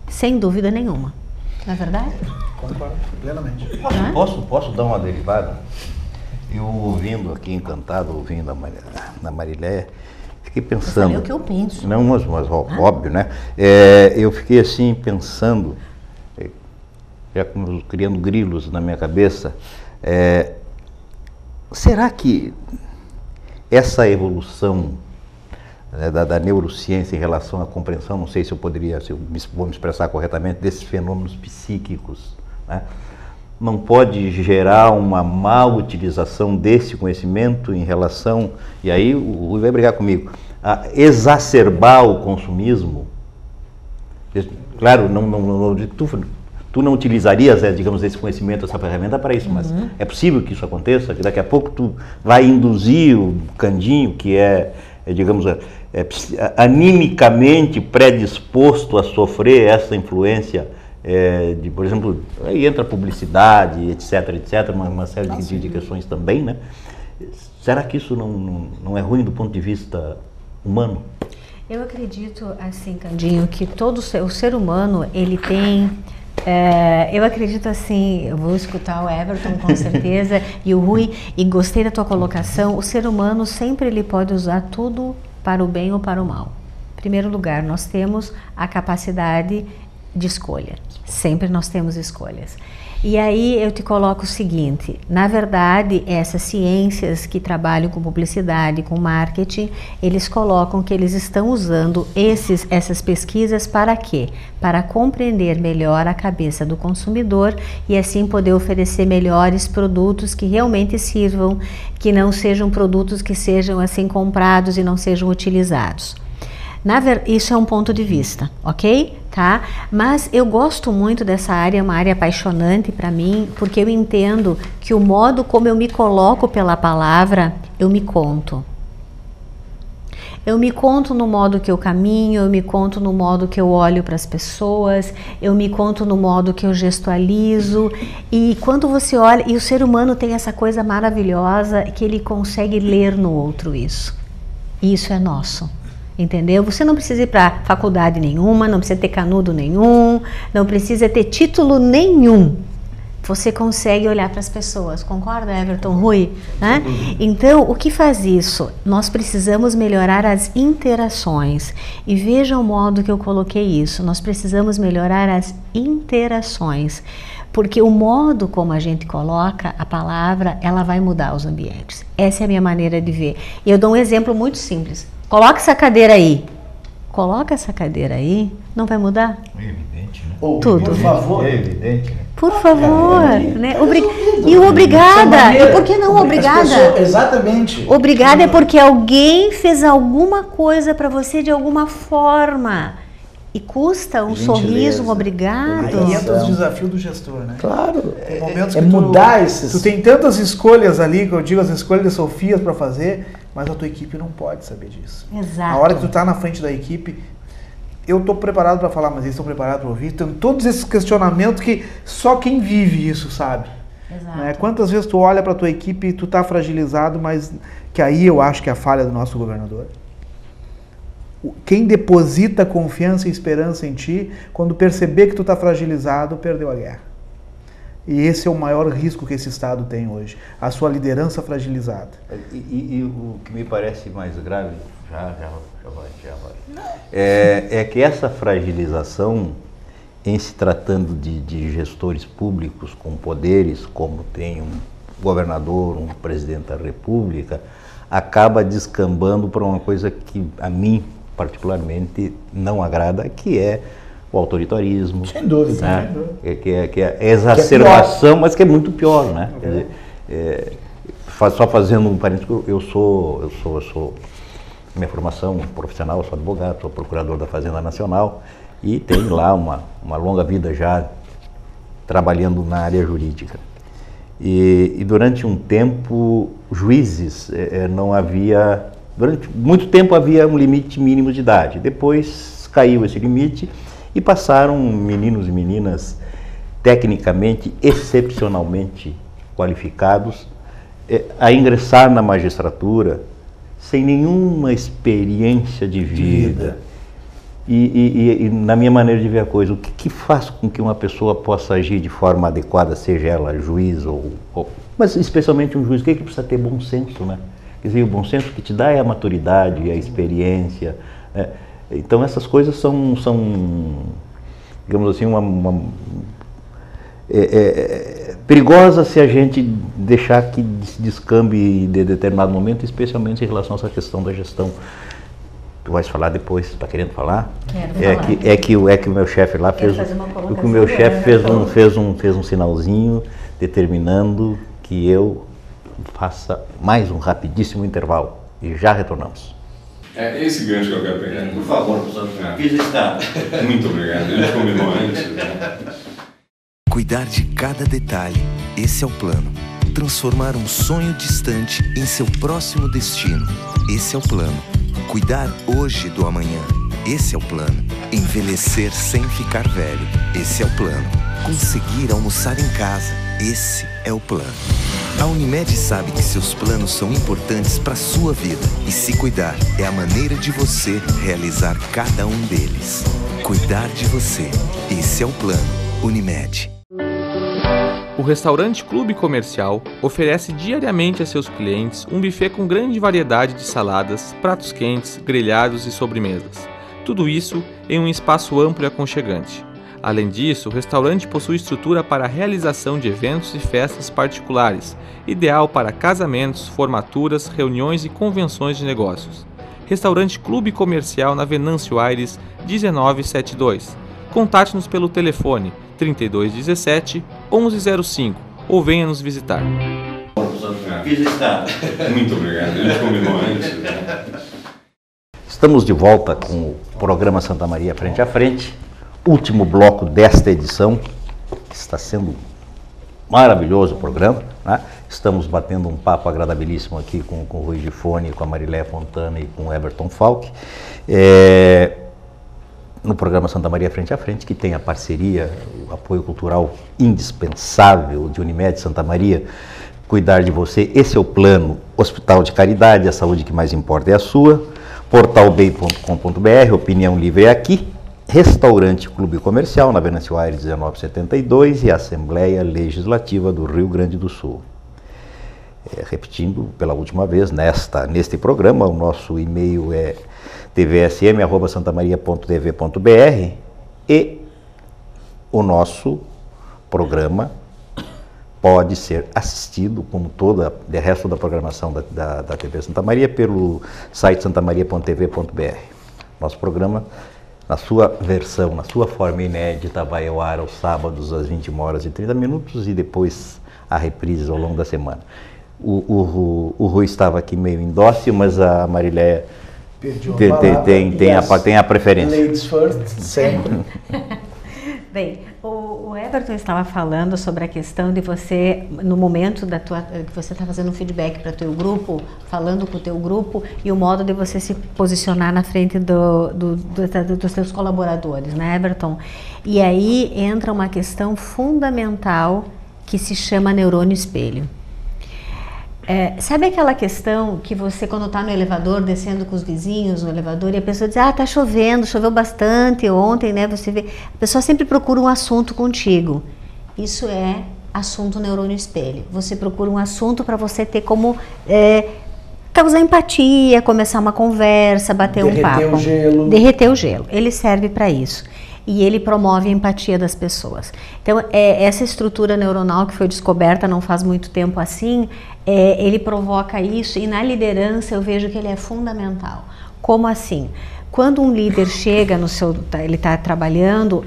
sem dúvida nenhuma. Não é verdade?
Concordo plenamente.
Posso dar uma derivada? Eu ouvindo aqui, encantado, ouvindo a Mariléia, fiquei pensando...
Eu falei o que eu penso.
Não, mas óbvio, né? Eu fiquei assim pensando, já criando grilos na minha cabeça, será que essa evolução da neurociência em relação à compreensão, não sei se eu vou me expressar corretamente, desses fenômenos psíquicos, né? Não pode gerar uma má utilização desse conhecimento em relação, e aí o Rui vai brigar comigo, a exacerbar o consumismo? Claro, tu não utilizarias, digamos, esse conhecimento, essa ferramenta para isso, mas é possível que isso aconteça, que daqui a pouco tu vai induzir o candinho, que digamos, animicamente predisposto a sofrer essa influência por exemplo, aí entra publicidade, etc, uma série de questões também, né? Será que isso não é ruim do ponto de vista humano?
Eu acredito, assim, Candinho, que o ser humano, ele tem... eu acredito assim, eu vou escutar o Everton com certeza e o Rui, e gostei da tua colocação. O ser humano sempre ele pode usar tudo para o bem ou para o mal. Em primeiro lugar, nós temos a capacidade de escolha. Sempre nós temos escolhas. E aí eu te coloco o seguinte, na verdade, essas ciências que trabalham com publicidade, com marketing, eles colocam que eles estão usando essas pesquisas para quê? Para compreender melhor a cabeça do consumidor e assim poder oferecer melhores produtos que realmente sirvam, que não sejam produtos que sejam assim comprados e não sejam utilizados. Isso é um ponto de vista, ok? Tá? Mas eu gosto muito dessa área, é uma área apaixonante para mim, porque eu entendo que o modo como eu me coloco pela palavra, eu me conto. Eu me conto no modo que eu caminho, eu me conto no modo que eu olho para as pessoas, eu me conto no modo que eu gestualizo. E quando você olha, e o ser humano tem essa coisa maravilhosa que ele consegue ler no outro isso. E isso é nosso. Entendeu? Você não precisa ir para faculdade nenhuma, não precisa ter canudo nenhum, não precisa ter título nenhum. Você consegue olhar para as pessoas, concorda, Everton, Rui? Né? Então, o que faz isso? Nós precisamos melhorar as interações. E veja o modo que eu coloquei isso. Nós precisamos melhorar as interações. Porque o modo como a gente coloca a palavra, ela vai mudar os ambientes. Essa é a minha maneira de ver. E eu dou um exemplo muito simples. Coloca essa cadeira aí. Coloca essa cadeira aí, não vai mudar?
É evidente, né?
Tudo.
Por favor. É evidente, né?
Por favor. Né? E o obrigada. E por que não obrigada?
Exatamente.
Obrigada é porque alguém fez alguma coisa para você de alguma forma. E custa um
Gentileza.
sorriso, um obrigado.
Aí entra os desafios do gestor, né?
Claro,
Tem momentos
é
que
mudar esses...
Tu tem tantas escolhas ali, que eu digo, as escolhas de Sofias para fazer, mas a tua equipe não pode saber disso.
Exato.
A hora que tu tá na frente da equipe, eu tô preparado para falar, mas eles estão preparados para ouvir. Tem todos esses questionamentos que só quem vive isso sabe.
Exato.
Né? Quantas vezes tu olha para tua equipe e tu tá fragilizado, mas que aí eu acho que é a falha do nosso governador. Quem deposita confiança e esperança em ti, quando perceber que tu está fragilizado, perdeu a guerra. E esse é o maior risco que esse Estado tem hoje, a sua liderança fragilizada.
E o que me parece mais grave, já vai. É que essa fragilização, em se tratando de gestores públicos com poderes, como tem um governador, um presidente da República, acaba descambando para uma coisa que a mim particularmente não agrada, que é o autoritarismo.
Sem dúvida.
Né?
Sem dúvida.
Que é a exacerbação, mas que é muito pior, né? Quer dizer, só fazendo um parênteses, eu sou minha formação profissional, eu sou advogado, sou procurador da Fazenda Nacional e tenho lá uma longa vida já trabalhando na área jurídica. E durante um tempo, juízes não havia... Durante muito tempo havia um limite mínimo de idade. Depois caiu esse limite e passaram meninos e meninas tecnicamente, excepcionalmente qualificados a ingressar na magistratura sem nenhuma experiência de vida. E na minha maneira de ver a coisa, o que faz com que uma pessoa possa agir de forma adequada, seja ela juiz mas especialmente um juiz, que precisa ter bom senso, né? Quer dizer, o bom senso que te dá é a maturidade, a experiência. Né? Então essas coisas são digamos assim, perigosa se a gente deixar que se descambe de determinado momento, especialmente em relação a essa questão da gestão. Tu vais falar depois, está querendo falar? Quero falar. Que o meu chefe lá fez um sinalzinho determinando que eu faça mais um rapidíssimo intervalo e já retornamos.
É esse gancho que eu quero pegar.
Por favor, professor. Fiz está.
Muito obrigado. A gente combinou antes. Né?
Cuidar de cada detalhe, esse é o plano. Transformar um sonho distante em seu próximo destino, esse é o plano. Cuidar hoje do amanhã, esse é o plano. Envelhecer sem ficar velho, esse é o plano. Conseguir almoçar em casa, esse é o plano. A Unimed sabe que seus planos são importantes para a sua vida e se cuidar é a maneira de você realizar cada um deles. Cuidar de você, esse é o plano Unimed.
O restaurante Clube Comercial oferece diariamente a seus clientes um buffet com grande variedade de saladas, pratos quentes, grelhados e sobremesas. Tudo isso em um espaço amplo e aconchegante. Além disso, o restaurante possui estrutura para a realização de eventos e festas particulares, ideal para casamentos, formaturas, reuniões e convenções de negócios. Restaurante Clube Comercial na Venâncio Aires, 1972. Contate-nos pelo telefone 3217 1105 ou venha nos visitar.
Fiz está.
Muito obrigado. A gente combinou antes. Né?
Estamos de volta com o programa Santa Maria Frente a Frente. Último bloco desta edição, que está sendo maravilhoso o programa, né? Estamos batendo um papo agradabilíssimo aqui com o Rui Gifone, com a Mariléia Fontana e com o Everton Falck, no programa Santa Maria Frente a Frente, que tem a parceria, o apoio cultural indispensável de Unimed Santa Maria, cuidar de você, esse é o plano. Hospital de Caridade, a saúde que mais importa é a sua, portalbay.com.br, opinião livre é aqui, Restaurante Clube Comercial, na Venâncio Aires 1972 e Assembleia Legislativa do Rio Grande do Sul. Repetindo pela última vez, neste programa, o nosso e-mail é tvsm@santamaria.tv.br e o nosso programa pode ser assistido, como todo o resto da programação da TV Santa Maria, pelo site santamaria.tv.br. Nosso programa, na sua versão, na sua forma inédita, vai ao ar aos sábados às 21h30 e depois a reprise ao longo da semana. O Rui estava aqui meio indócil, mas a Mariléia
Perdi uma palavra.
Tem a preferência.
Ladies first, sempre.
Bem, o Everton estava falando sobre a questão de você, no momento que você está fazendo um feedback para o teu grupo, falando com o teu grupo, e o modo de você se posicionar na frente dos seus colaboradores, né, Everton? E aí entra uma questão fundamental que se chama neurônio espelho. Sabe aquela questão que você, quando está no elevador, descendo com os vizinhos no elevador, e a pessoa diz, tá chovendo, choveu bastante ontem, né? Você vê, a pessoa sempre procura um assunto contigo. Isso é assunto neurônio espelho. Você procura um assunto para você ter como causar empatia, começar uma conversa, bater um papo.
Derreter o gelo.
Derreter o gelo. Ele serve para isso. E ele promove a empatia das pessoas. Então, essa estrutura neuronal que foi descoberta não faz muito tempo assim, ele provoca isso, e na liderança eu vejo que ele é fundamental. Como assim? Quando um líder chega ele está trabalhando,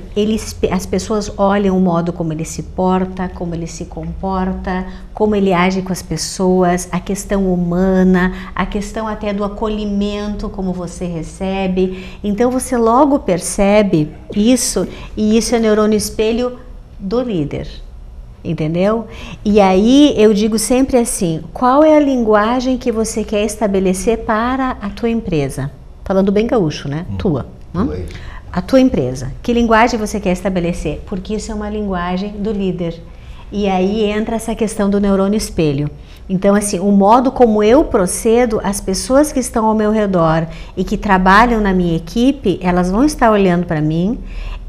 as pessoas olham o modo como ele se porta, como ele se comporta, como ele age com as pessoas, a questão humana, a questão até do acolhimento, como você recebe. Então você logo percebe isso, e isso é neurônio espelho do líder. Entendeu? E aí eu digo sempre assim, qual é a linguagem que você quer estabelecer para a tua empresa? Falando bem gaúcho, né? Tua. A tua empresa. Que linguagem você quer estabelecer? Porque isso é uma linguagem do líder. E aí entra essa questão do neurônio espelho. Então, assim, o modo como eu procedo, as pessoas que estão ao meu redor e que trabalham na minha equipe, elas vão estar olhando para mim.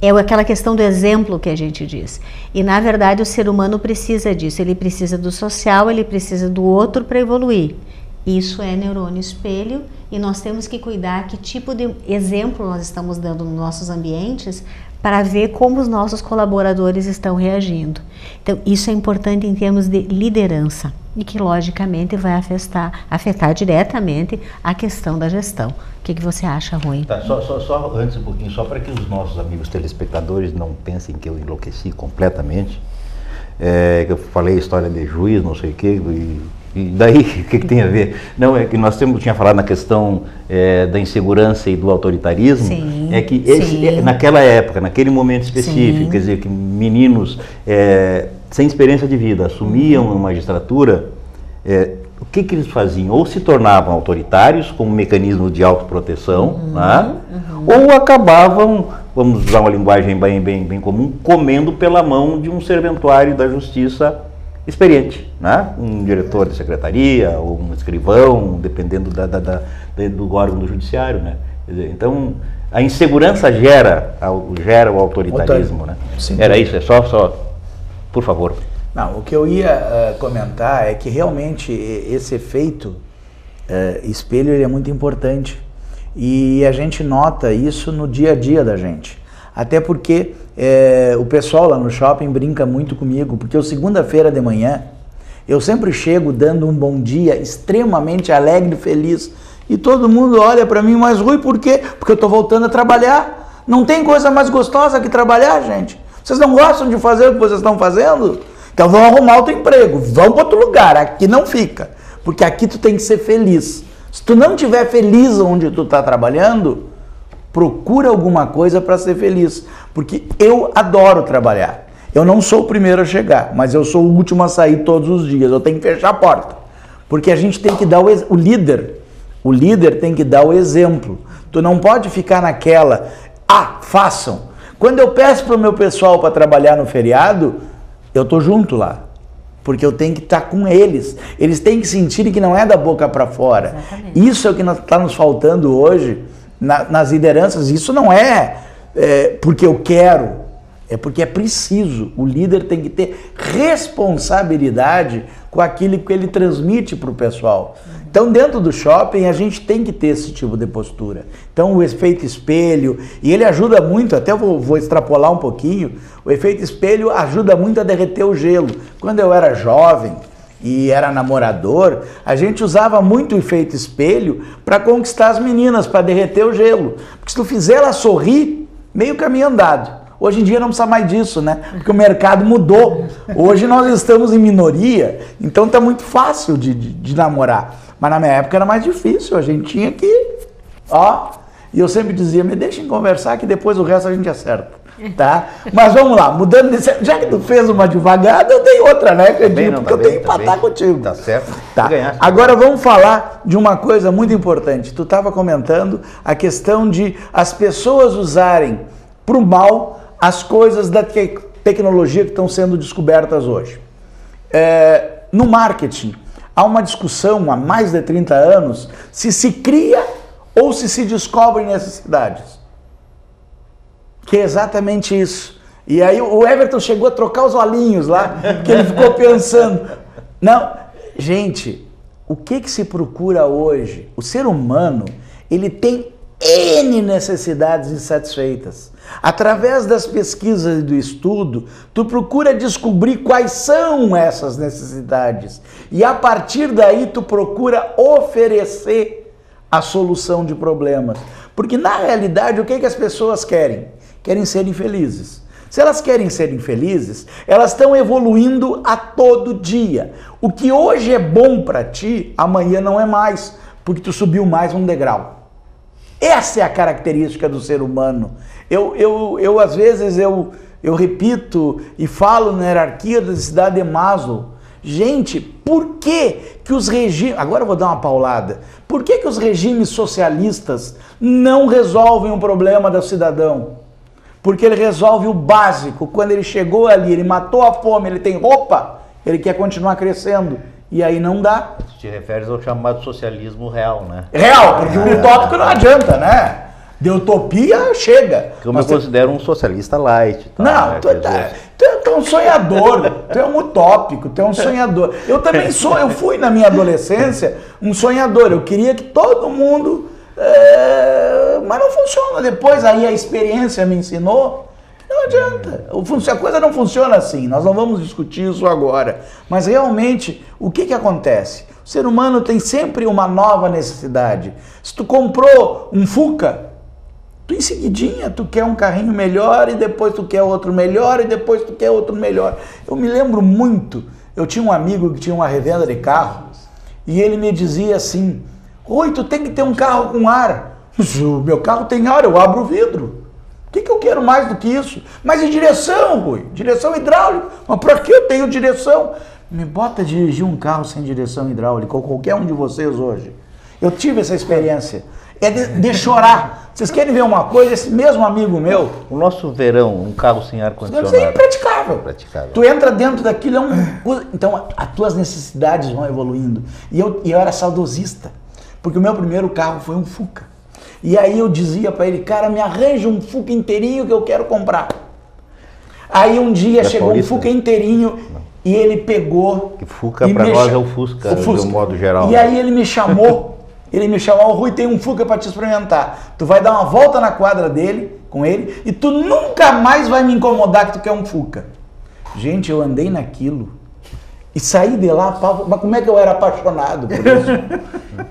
É aquela questão do exemplo que a gente diz. E, na verdade, o ser humano precisa disso. Ele precisa do social, ele precisa do outro para evoluir. Isso é neurônio espelho, e nós temos que cuidar que tipo de exemplo nós estamos dando nos nossos ambientes para ver como os nossos colaboradores estão reagindo. Então, isso é importante em termos de liderança e que, logicamente, vai afetar diretamente a questão da gestão. O que você acha, Rui?
Tá, só antes um pouquinho, só para que os nossos amigos telespectadores não pensem que eu enlouqueci completamente, que eu falei a história de juiz, não sei o quê, e daí, o que tem a ver? Não, é que nós tinha falado na questão da insegurança e do autoritarismo. Sim, é que naquela época, naquele momento específico, quer dizer, que meninos sem experiência de vida assumiam a magistratura, o que eles faziam? Ou se tornavam autoritários, como mecanismo de autoproteção, né? Ou acabavam, vamos usar uma linguagem bem comum, comendo pela mão de um serventuário da justiça experiente, né? Um diretor de secretaria, ou um escrivão, dependendo do órgão do judiciário, né? Quer dizer, então, a insegurança gera o autoritarismo, né? Sim. Era isso, é só, por favor.
Não, o que eu ia comentar é que realmente esse efeito espelho ele é muito importante, e a gente nota isso no dia a dia da gente. Até porque o pessoal lá no shopping brinca muito comigo, porque eu segunda-feira de manhã, eu sempre chego dando um bom dia, extremamente alegre, feliz, e todo mundo olha para mim, mas Rui, por quê? Porque eu estou voltando a trabalhar. Não tem coisa mais gostosa que trabalhar, gente. Vocês não gostam de fazer o que vocês estão fazendo? Então vão arrumar outro emprego, vão para outro lugar, aqui não fica, porque aqui tu tem que ser feliz. Se tu não estiver feliz onde tu está trabalhando, procura alguma coisa para ser feliz, porque eu adoro trabalhar. Eu não sou o primeiro a chegar, mas eu sou o último a sair todos os dias. Eu tenho que fechar a porta, porque a gente tem que dar o líder tem que dar o exemplo. Tu não pode ficar naquela, façam. Quando eu peço para o meu pessoal para trabalhar no feriado, eu tô junto lá, porque eu tenho que estar com eles. Eles têm que sentir que não é da boca para fora. Exatamente. Isso é o que está nos faltando hoje nas lideranças. Isso não é porque eu quero, é porque é preciso. O líder tem que ter responsabilidade com aquilo que ele transmite para o pessoal. Então, dentro do shopping, a gente tem que ter esse tipo de postura. Então, o efeito espelho, e ele ajuda muito, até vou extrapolar um pouquinho, o efeito espelho ajuda muito a derreter o gelo. Quando eu era jovem e era namorador, a gente usava muito o efeito espelho para conquistar as meninas, para derreter o gelo. Porque se tu fizer ela sorrir, meio caminho andado. Hoje em dia não precisa mais disso, né? Porque o mercado mudou. Hoje nós estamos em minoria, então tá muito fácil de namorar. Mas na minha época era mais difícil, a gente tinha que Ó, e eu sempre dizia, me deixem conversar que depois o resto a gente acerta. Tá? Mas vamos lá, mudando desse... Já que tu fez uma devagada, eu tenho outra, né, Candinho? Porque eu tenho que empatar contigo.
Tá certo.
Tá. Agora vamos falar de uma coisa muito importante. Tu estava comentando a questão de as pessoas usarem para o mal as coisas da tecnologia que estão sendo descobertas hoje. No marketing, há uma discussão há mais de 30 anos se cria ou se descobrem necessidades. Que é exatamente isso. E aí o Everton chegou a trocar os olhinhos lá, que ele ficou pensando. Não, gente, o que se procura hoje? O ser humano, ele tem N necessidades insatisfeitas. Através das pesquisas e do estudo, tu procura descobrir quais são essas necessidades. E a partir daí tu procura oferecer a solução de problemas. Porque na realidade, o que as pessoas querem? Querem ser infelizes. Se elas querem ser infelizes, elas estão evoluindo a todo dia. O que hoje é bom para ti, amanhã não é mais, porque tu subiu mais um degrau. Essa é a característica do ser humano. Eu às vezes, eu repito e falo na hierarquia da necessidade de Maslow. Gente, por que os regimes... Agora eu vou dar uma paulada. Por que os regimes socialistas não resolvem o problema do cidadão? Porque ele resolve o básico. Quando ele chegou ali, ele matou a fome, ele tem roupa, ele quer continuar crescendo. E aí não dá.
Te referes ao chamado socialismo real, né?
Real, porque o utópico não adianta, né? De utopia, chega.
Como eu considero um socialista light. Tá,
não,
né?
tu é um sonhador, tu é um utópico, tu é um sonhador. Eu também sou, eu fui na minha adolescência um sonhador. Eu queria que todo mundo... mas não funciona. Depois aí a experiência me ensinou que não adianta. A coisa não funciona assim. Nós não vamos discutir isso agora. Mas realmente, o que acontece? O ser humano tem sempre uma nova necessidade. Se tu comprou um Fuca, tu em seguidinha, tu quer um carrinho melhor e depois tu quer outro melhor e depois tu quer outro melhor. Eu me lembro muito, eu tinha um amigo que tinha uma revenda de carro e ele me dizia assim: Rui, tu tem que ter um carro com ar. O meu carro tem ar, eu abro o vidro. O que eu quero mais do que isso? Mas e direção, Rui? Direção hidráulica. Mas para que eu tenho direção? Me bota a dirigir um carro sem direção hidráulica, ou qualquer um de vocês hoje. Eu tive essa experiência. É de chorar. Vocês querem ver uma coisa? Esse mesmo amigo meu...
O nosso verão, um carro sem ar-condicionado.
É impraticável. Tu entra dentro daquilo, então as tuas necessidades vão evoluindo. E eu era saudosista, porque o meu primeiro carro foi um Fuca. E aí eu dizia para ele, cara, me arranja um Fuca inteirinho que eu quero comprar. Aí um dia chegou um Fuca inteirinho e ele pegou...
Que Fuca para nós é o Fusca, de um modo geral.
E aí ele me chamou, Rui, tem um Fuca para te experimentar. Tu vai dar uma volta na quadra dele, com ele, e tu nunca mais vai me incomodar que tu quer um Fuca. Gente, eu andei naquilo e saí de lá, mas como é que eu era apaixonado por isso?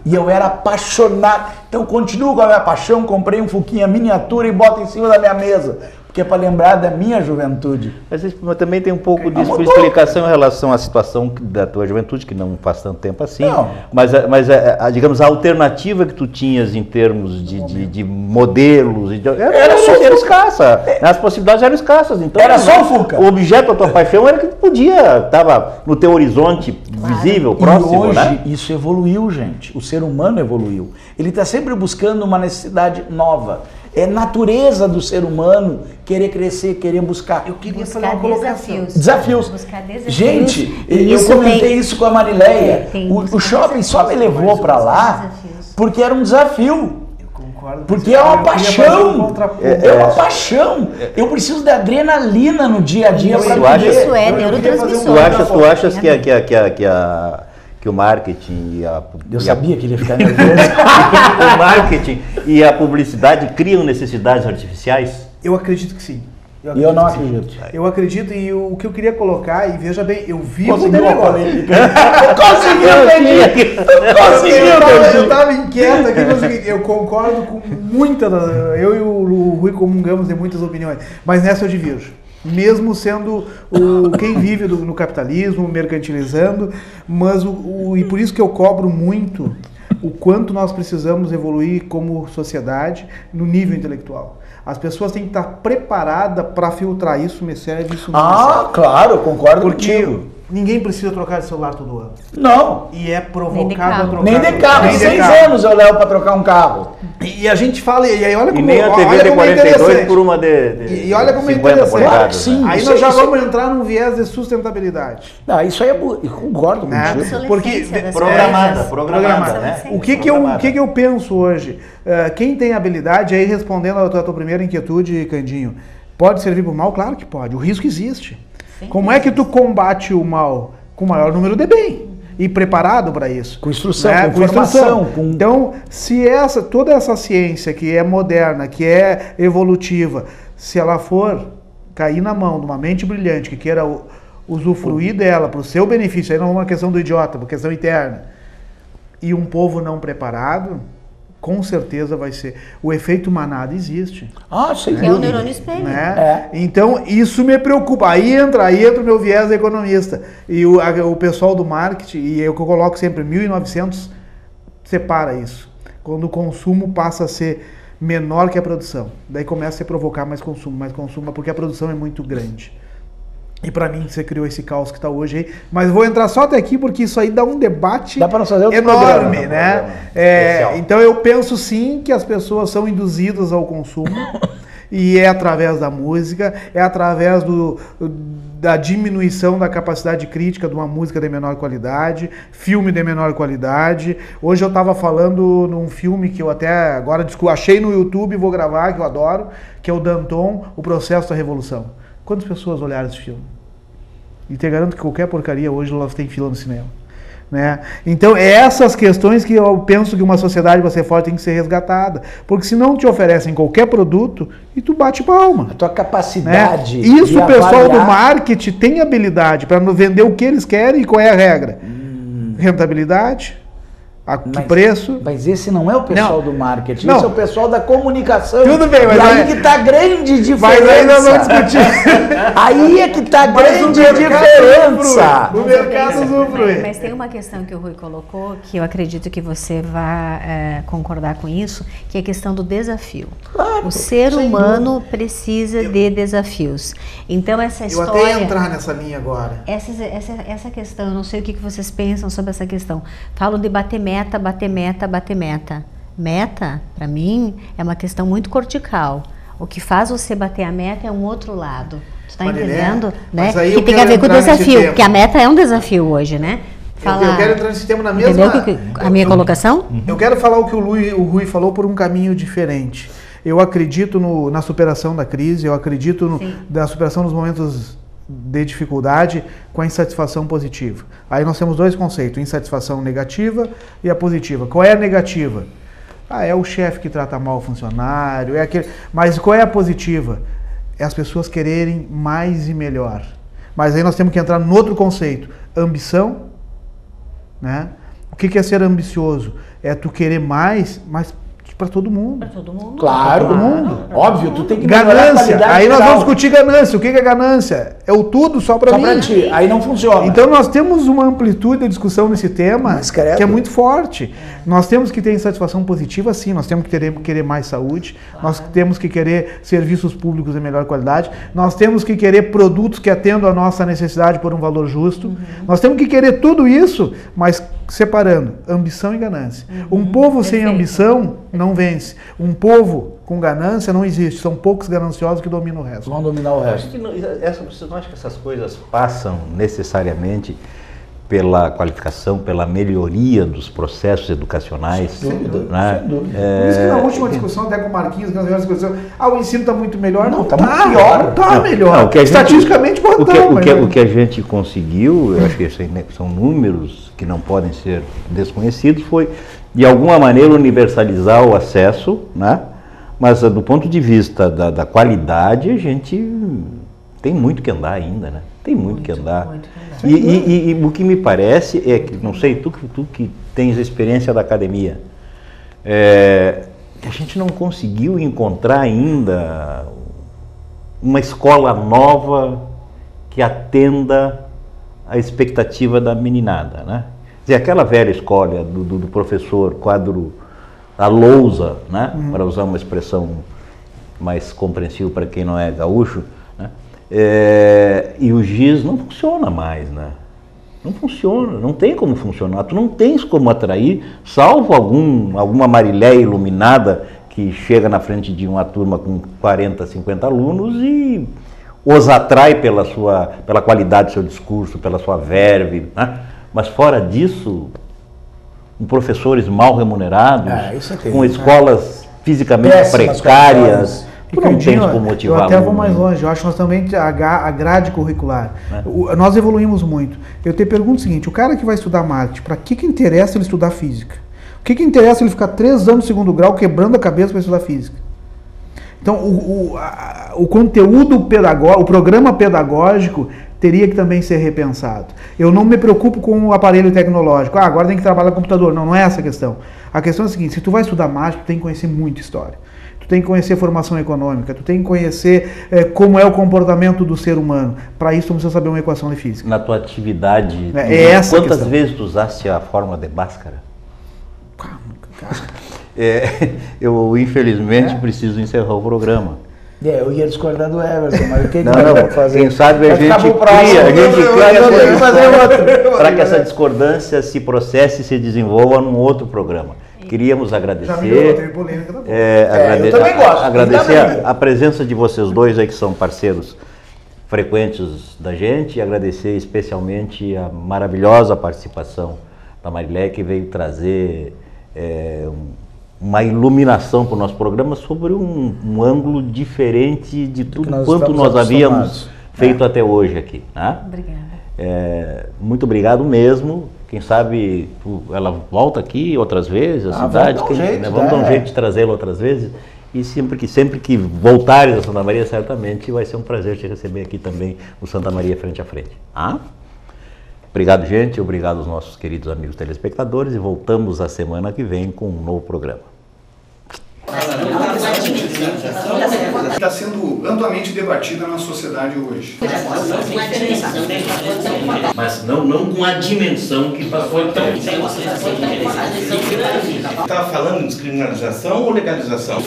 E eu era apaixonado. Então continuo com a minha paixão, comprei um Fuquinha miniatura e boto em cima da minha mesa. Porque é para lembrar da minha juventude.
Mas também tem um pouco de explicação em relação à situação da tua juventude, que não faz tanto tempo assim. Não. Mas digamos, a alternativa que tu tinhas em termos de modelos... Era escassa. As possibilidades eram escassas. Então,
era só o Fuca.
O objeto da tua paixão era que podia, estava no teu horizonte visível, próximo. E hoje, né?
Isso evoluiu, gente. O ser humano evoluiu. Ele está sempre buscando uma necessidade nova. É natureza do ser humano querer crescer, querer buscar. Eu queria fazer uma colocação. Desafios.
Buscar desafios.
Gente, eu comentei isso com a Marileia. O shopping só me levou para lá porque era um desafio.
Eu concordo.
Porque é uma paixão. É uma paixão. Eu preciso da adrenalina no dia a dia para viver.
Isso é neurotransmissor.
Tu achas que o marketing e a...
Eu sabia que ele ia ficar nervoso.
O marketing e a publicidade criam necessidades artificiais?
Eu acredito que sim.
Eu não acredito.
Eu acredito, e o que eu queria colocar, e veja bem, eu vivo...
Conseguiu a polêmica. Conseguiu,
eu estava inquieto aqui, eu concordo com muita... Eu e o Rui comungamos de muitas opiniões, mas nessa eu divirjo. Mesmo sendo quem vive no capitalismo, mercantilizando, mas e por isso que eu cobro muito o quanto nós precisamos evoluir como sociedade no nível intelectual. As pessoas têm que estar preparadas para filtrar isso me serve, isso não me serve.
Claro, concordo
Porque
contigo.
ninguém precisa trocar de celular todo ano.
Não.
E é provocado a trocar.
Nem de carro.
Nem de
6
carro.
anos eu levo para trocar um carro.
E a gente fala, e aí olha como,
E nem a TV
olha
de
como é
42
interessante.
por uma de
E olha como é
50
interessante.
polegadas,
Sim,
Aí
isso
nós já
isso
vamos entrar num viés de sustentabilidade.
Não, isso aí é eu concordo
Né?
contigo.
Porque
programada, né?
O que que eu penso hoje? Quem tem habilidade, aí respondendo a tua primeira inquietude, Candinho, pode servir para o mal? Claro que pode. O risco existe. Como é que tu combate o mal? Com o maior número de bem. E preparado para isso.
Com instrução,
né?
com informação.
Então, se toda essa ciência que é moderna, que é evolutiva, se ela for cair na mão de uma mente brilhante que queira usufruir dela para o seu benefício, aí não é uma questão do idiota, é uma questão interna, e um povo não preparado, com certeza vai ser. O efeito manada existe.
Sem
É o neurônio espelho.
Né? Então, isso me preocupa. Aí entra o meu viés economista. E o pessoal do marketing, e eu coloco sempre 1900, separa isso. Quando o consumo passa a ser menor que a produção. Daí começa a se provocar mais consumo, porque a produção é muito grande. E para mim você criou esse caos que está hoje aí. Mas vou entrar só até aqui porque isso aí dá um debate enorme, né? Então eu penso sim que as pessoas são induzidas ao consumo e é através da música, é através da diminuição da capacidade crítica de uma música de menor qualidade, filme de menor qualidade. Hoje eu estava falando num filme que eu até agora achei no YouTube e vou gravar, que eu adoro, que é o Danton, O Processo da Revolução. Quantas pessoas olharam esse filme? E te garanto que qualquer porcaria hoje elas têm fila no cinema. Né? Então, essas questões que eu penso que uma sociedade para ser forte tem que ser resgatada. Porque se não te oferecem qualquer produto, e tu bate palma.
A tua capacidade.
Né? Isso o pessoal do marketing tem habilidade para vender o que eles querem e qual é a regra? Rentabilidade. A que preço?
Mas esse não é o pessoal do marketing,
não.
Esse é o pessoal da comunicação.
Tudo bem, mas
aí que está grande diferença.
Mas aí nós vamos discutir.
Aí é que está grande diferença.
O mercado usufrui.
Mas tem uma questão que o Rui colocou, que eu acredito que você vai concordar com isso, que é a questão do desafio.
Claro,
o ser humano precisa de desafios. Então essa história...
Eu até ia entrar nessa linha agora.
Essa questão, eu não sei o que vocês pensam sobre essa questão. Falam de bater meta, bater meta, bater meta. Meta, para mim, é uma questão muito cortical. O que faz você bater a meta é um outro lado. Tu tá entendendo? Né? Que tem a ver com o desafio, porque a meta é um desafio hoje, né?
Eu quero entrar nesse tema na mesma...
Entendeu a minha colocação?
Eu quero falar o que o Rui falou por um caminho diferente. Eu acredito na superação da crise, eu acredito na superação dos momentos de dificuldade com a insatisfação positiva. Aí nós temos dois conceitos, insatisfação negativa e a positiva. Qual é a negativa? É o chefe que trata mal o funcionário, é aquele... Mas qual é a positiva? É as pessoas quererem mais e melhor. Mas aí nós temos que entrar no outro conceito, ambição, né? O que é ser ambicioso? É tu querer mais, mas para todo mundo.
Para todo mundo.
Claro.
Para todo mundo.
Óbvio, tu tem que
ganância. Aí nós vamos discutir ganância. O que é ganância? É o tudo só para mim.
Só para ti. Aí não funciona.
Então nós temos uma amplitude de discussão nesse tema que é muito forte. Nós temos que ter insatisfação positiva, sim. Nós temos que querer mais saúde. Nós temos que querer serviços públicos de melhor qualidade. Nós temos que querer produtos que atendam a nossa necessidade por um valor justo. Nós temos que querer tudo isso, mas separando ambição e ganância. Um povo sem ambição não vence. Um povo com ganância não existe. São poucos gananciosos que dominam o resto.
Vão dominar o resto.
Você não acha que essas coisas passam necessariamente pela qualificação, pela melhoria dos processos educacionais?
Sem dúvida.
Né?
Sem dúvida. Por isso que na última discussão, até com o Marquinhos, na discussão, o ensino está muito melhor. Não, está muito pior. Não está melhor. Não, estatisticamente,
o que a gente conseguiu, eu acho que são números que não podem ser desconhecidos, foi, de alguma maneira, universalizar o acesso, né? Mas do ponto de vista da qualidade, a gente tem muito que andar ainda, né? Tem muito que andar. E o que me parece é que, não sei, tu que tens experiência da academia, a gente não conseguiu encontrar ainda uma escola nova que atenda a expectativa da meninada, né? dizer, aquela velha escola do professor quadro a lousa, né? Para usar uma expressão mais compreensível para quem não é gaúcho, né? E o giz não funciona mais, né? Não funciona, não tem como funcionar, tu não tens como atrair, salvo alguma Mariléia iluminada que chega na frente de uma turma com 40, 50 alunos e os atrai pela qualidade do seu discurso, pela sua verve, né? Mas fora disso, com professores mal remunerados, com escolas fisicamente precárias, tu não tens como motivar.
Eu até vou mais longe, eu acho que nós também, a grade curricular, nós evoluímos muito. Eu te pergunto o seguinte, o cara que vai estudar marketing, para que interessa ele estudar física? O que interessa ele ficar 3 anos no segundo grau quebrando a cabeça para estudar física? Então, o conteúdo pedagógico, o programa pedagógico teria que também ser repensado. Eu não me preocupo com o aparelho tecnológico. Agora tem que trabalhar no computador. Não é essa a questão. A questão é a seguinte, se tu vai estudar marketing, tu tem que conhecer muita história. Tu tem que conhecer formação econômica, tu tem que conhecer como é o comportamento do ser humano. Para isso, tu precisa saber uma equação de física.
Na tua atividade, quantas vezes tu usaste a fórmula de Bhaskara? Eu, infelizmente, preciso encerrar o programa.
Eu ia discordar do Everton, mas o que
não,
vai fazer?
Quem sabe a gente cria para que essa discordância se processe e se desenvolva num outro programa. Queríamos agradecer, agradecer a presença de vocês dois aí que são parceiros frequentes da gente e agradecer especialmente a maravilhosa participação da Mariléia, que veio trazer uma iluminação para o nosso programa sobre um ângulo diferente de tudo quanto nós havíamos feito até hoje aqui. Né? Obrigada. Muito obrigado mesmo. Quem sabe ela volta aqui outras vezes, a cidade. Vamos dar um jeito de trazê-la outras vezes. E sempre que voltares a Santa Maria, certamente vai ser um prazer te receber aqui também no Santa Maria Frente a Frente. Obrigado, gente. Obrigado aos nossos queridos amigos telespectadores. E voltamos a semana que vem com um novo programa.
Está sendo amplamente debatida na sociedade hoje.
Mas não com a dimensão que foi tão...
Estava falando de descriminalização ou legalização?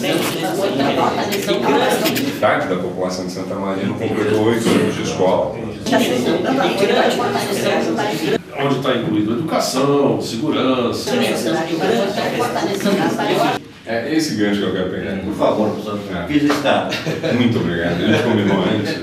Metade da população de Santa Maria não completou 8 anos de escola.
Onde está incluído educação, segurança.
É esse gancho que eu quero pegar.
Por favor, professor. Fiz estar.
Muito obrigado. A gente combinou antes.